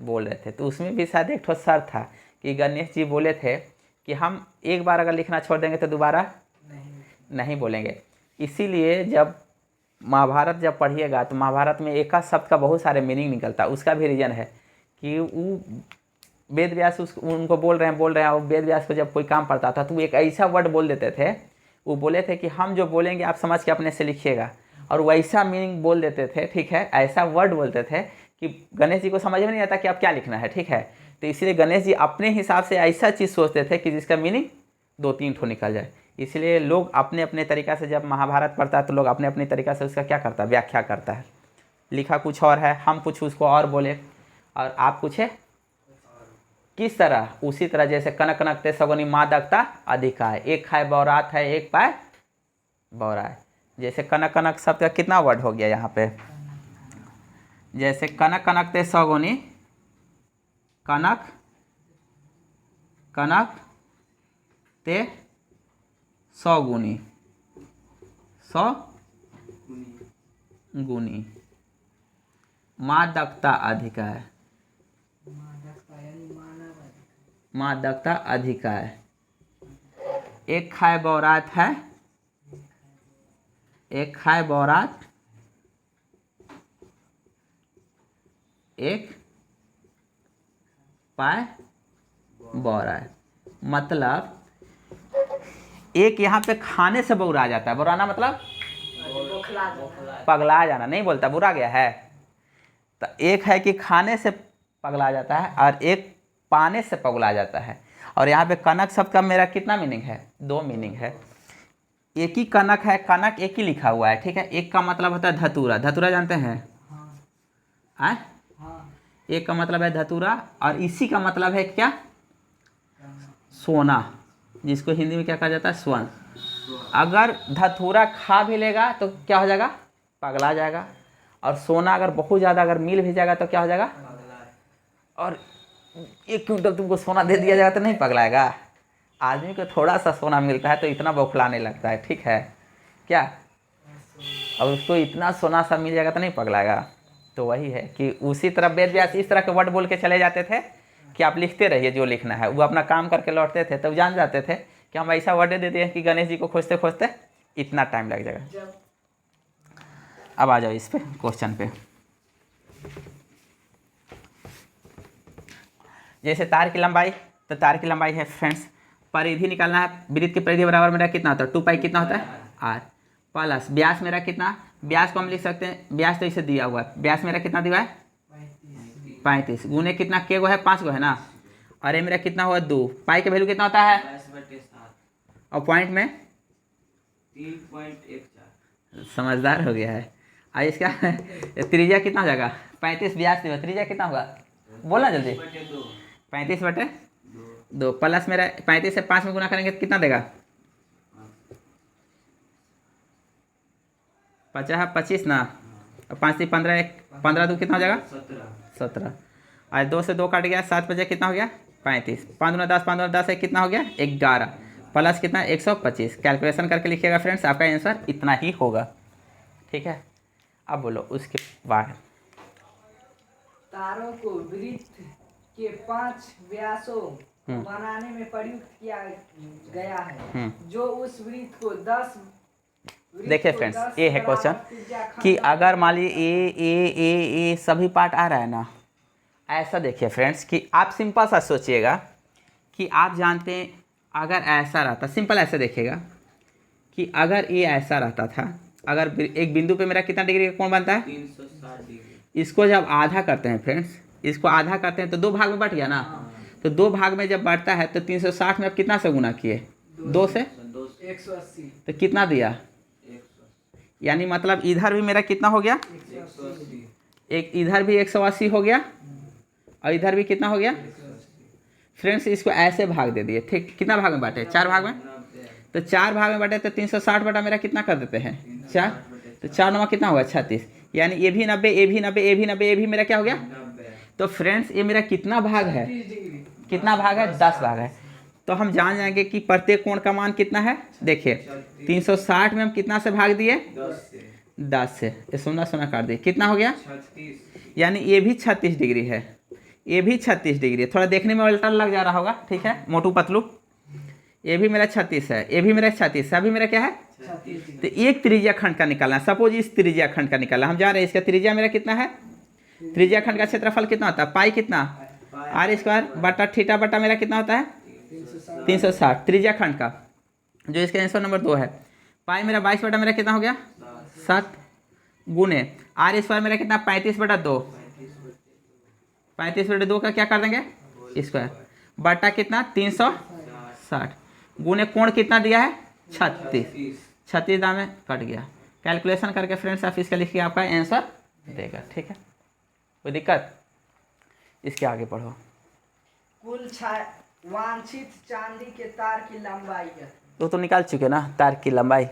बोल रहे थे। तो उसमें भी शायद एक ठो सर था कि गणेश जी बोले थे कि हम एक बार अगर लिखना छोड़ देंगे तो दोबारा नहीं बोलेंगे। इसीलिए जब महाभारत जब पढ़िएगा तो महाभारत में एक शब्द का बहुत सारे मीनिंग निकलता है। उसका भी रीज़न है कि वो वेद व्यास उनको बोल रहे हैं और वेद व्यास को जब कोई काम पड़ता था तो वो एक ऐसा वर्ड बोल देते थे, वो बोले थे कि हम जो बोलेंगे आप समझ के अपने से लिखिएगा, और वैसा मीनिंग बोल देते थे, ठीक है, ऐसा वर्ड बोलते थे कि गणेश जी को समझ में नहीं आता कि आप क्या लिखना है, ठीक है। तो इसीलिए गणेश जी अपने हिसाब से ऐसा चीज़ सोचते थे कि जिसका मीनिंग 2-3 ठो निकल जाए। इसलिए लोग अपने अपने तरीक़ा से जब महाभारत पढ़ता है तो लोग अपने अपने तरीक़ा से उसका क्या करता है, व्याख्या करता है। लिखा कुछ और है, हम कुछ उसको और बोले और आप कुछ है किस तरह, उसी तरह जैसे कनक कनकते सगुनी मादकता अधिका है, एक खाए बौरात है एक पाए बौरा है। जैसे कनक कनक शब्द का कितना वर्ड हो गया यहाँ पे, जैसे कनक कनकते सगुनी, कनक कनक ते सौगुनी, गुनी, मादकता अधिका है, मादकता अधिका है। एक खाए बौरात है, एक खाए बौरात, एक पाए बौरा है। मतलब एक यहाँ पे खाने से बौरा जाता है, बौराना मतलब पगला जाना, नहीं बोलता बुरा गया है। तो एक है कि खाने से पगला जाता है और एक पाने से पगला जाता है। और यहाँ पे कनक शब्द का मेरा कितना मीनिंग है, 2 मीनिंग है। एक ही कनक है, कनक एक ही लिखा हुआ है, ठीक है। एक का मतलब होता है धतूरा, धतूरा जानते हैं, हाँ? एक का मतलब है धतूरा और इसी का मतलब है क्या, सोना, जिसको हिंदी में क्या कहा जाता है, स्वर्ण। अगर धतूरा खा भी लेगा तो क्या हो जाएगा, पगला जाएगा। और सोना अगर बहुत ज़्यादा अगर मिल भी जाएगा तो क्या हो जाएगा, और 1 क्विंटल तुमको सोना दे दिया जाएगा तो नहीं पगलाएगा। आदमी को थोड़ा सा सोना मिलता है तो इतना बौखलाने लगता है, ठीक है क्या, और उसको इतना सोना सा मिल जाएगा तो नहीं पगलाएगा। तो वही है कि उसी तरह वेद व्यास इस तरह के वर्ड बोल के चले जाते थे कि आप लिखते रहिए जो लिखना है। वो अपना काम करके लौटते थे तब जान जाते थे कि हम ऐसा वर्ड दे दिए कि गणेश जी को खोजते खोजते इतना टाइम लग जाएगा। अब आ जाओ इस पे क्वेश्चन पे। जैसे तार की लंबाई, तो तार की लंबाई है फ्रेंड्स, परिधि निकालना है। वृत्त की परिधि बराबर मेरा कितना होता है, 2 पाई कितना होता है r, प्लस व्यास मेरा कितना, व्यास को हम लिख सकते हैं, व्यास तो इसे दिया हुआ है, व्यास मेरा कितना दिया है 35, गुने कितना के गो है 5 गो है ना, और ये मेरा कितना हुआ 2, पाई का वैल्यू कितना होता है, और पॉइंट में 3.14। समझदार हो गया है। और इसका त्रिज्या कितना हो जाएगा 35, व्यास दिया, त्रिज्या कितना होगा बोलना जल्दी, 35/2 प्लस मेरा 35 से 5 में गुना करेंगे तो कितना देगा 25 ना, और 5 से 15, 15 कितना हो जाएगा 17, और 2 से 2 काट गया, 7 बजे कितना हो गया 35, 5 दूना 10, 5 दूना 10 है कितना हो गया 11, प्लस कितना 125। कैलकुलेशन करके लिखिएगा फ्रेंड्स, आपका आंसर इतना ही होगा, ठीक है। अब बोलो उसके बाद, तारों को वृत्त के 5 व्यासों बनाने में प्रयुक्त किया गया है, जो उस वृत्त को 10 देखिए फ्रेंड्स, ये है क्वेश्चन कि अगर मान लीजिए ए सभी पार्ट आ रहा है ना, ऐसा देखिए फ्रेंड्स कि आप सिंपल सा सोचिएगा कि आप जानते हैं अगर ऐसा रहता, सिंपल ऐसे देखिएगा कि अगर ये ऐसा रहता था, अगर एक बिंदु पे मेरा कितना डिग्री का कोण बनता है 360 डिग्री। इसको जब आधा करते हैं फ्रेंड्स, इसको आधा करते हैं तो 2 भाग में बट गया ना, तो 2 भाग में जब बढ़ता है तो 360 में आप कितना से गुना किए 2 से 180, तो कितना दिया, यानी मतलब इधर भी मेरा कितना हो गया 180, एक इधर भी 180 हो गया और इधर भी कितना हो गया फ्रेंड्स। इसको ऐसे भाग दे दिए, ठीक, कितना भाग में बांटे 4 भाग में, तो 4 भाग में बांटे तो 360 बटा मेरा कितना कर देते हैं 4, तो 4 9 कितना होगा 36, यानी ये भी 90, ये भी 90, ये भी 90, ये भी मेरा क्या हो गया। तो फ्रेंड्स ये मेरा कितना भाग है, कितना भाग है 10 भाग है। तो हम जान जाएंगे कि प्रत्येक कोण का मान कितना है। देखिए 360 में हम कितना से भाग दिए 10 से ये सोना सोना काट दिए, कितना हो गया? 36। यानी ये भी 36 डिग्री है, ये भी 36 डिग्री है। थोड़ा देखने में उल्टा लग जा रहा होगा, ठीक है, मोटू पतलू। ये भी मेरा 36 है, ये भी मेरा 36 है, अभी मेरा क्या है? 36 तो एक त्रिज्या खंड का निकालना है। सपोज इस त्रिज्या खंड का निकालना, हम जा रहे हैं, इसका त्रिज्या मेरा कितना है? त्रिज्या खंड का क्षेत्रफल कितना होता है? पाई कितना? r² बटा थीटा बटा मेरा कितना होता है? 360 त्रिज्या खंड का, जो इसका आंसर नंबर 2 है। पाई मेरा 22 बटा मेरा कितना हो गया? 7 गुने r² मेरा कितना? 35 बटा 2, 35 बटा 2 का क्या कर देंगे? स्क्वायर बटा कितना? 360 गुने कोण कितना दिया है? 36 दाम में कट गया। कैलकुलेशन करके फ्रेंड्स आप इसका लिखिए, आपका आंसर देगा, ठीक है, कोई दिक्कत? इसके आगे पढ़ो। कुल वांछित चांदी के तार की लंबाई है। तो निकाल चुके ना तार की लंबाई।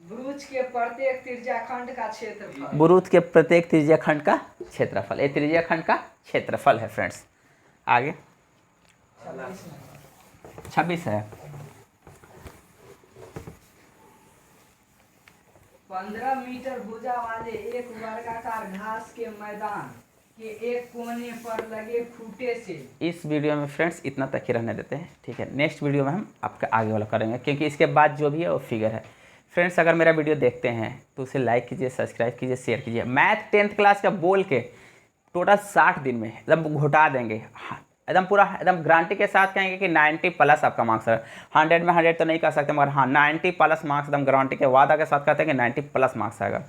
ब्रूच के प्रत्येक त्रिज्याखंड का क्षेत्रफल। बुरुत के प्रत्येक त्रिज्या खंड का क्षेत्रफल, ये त्रिज्या खंड का क्षेत्रफल है फ्रेंड्स। आगे 26 है। 15 मीटर भुजा वाले एक वर्गाकार घास के मैदान के एक कोने पर लगे खूंटे से। इस वीडियो में फ्रेंड्स इतना तक ही रहने देते हैं, ठीक है। नेक्स्ट वीडियो में हम आपका आगे वाला करेंगे, क्योंकि इसके बाद जो भी है वो फिगर है। फ्रेंड्स अगर मेरा वीडियो देखते हैं तो उसे लाइक कीजिए, सब्सक्राइब कीजिए, शेयर कीजिए। मैथ 10th क्लास का बोल के टोटल 60 दिन में एकदम घुटा देंगे, हाँ, एकदम पूरा एकदम गारंटी के साथ कहेंगे कि 90+ आपका मार्क्स है। 100 में 100 तो नहीं कर सकते, मगर हाँ 90+ मार्क्स एकदम गारंटी के वादा के साथ कहते हैं कि 90+ मार्क्स आएगा।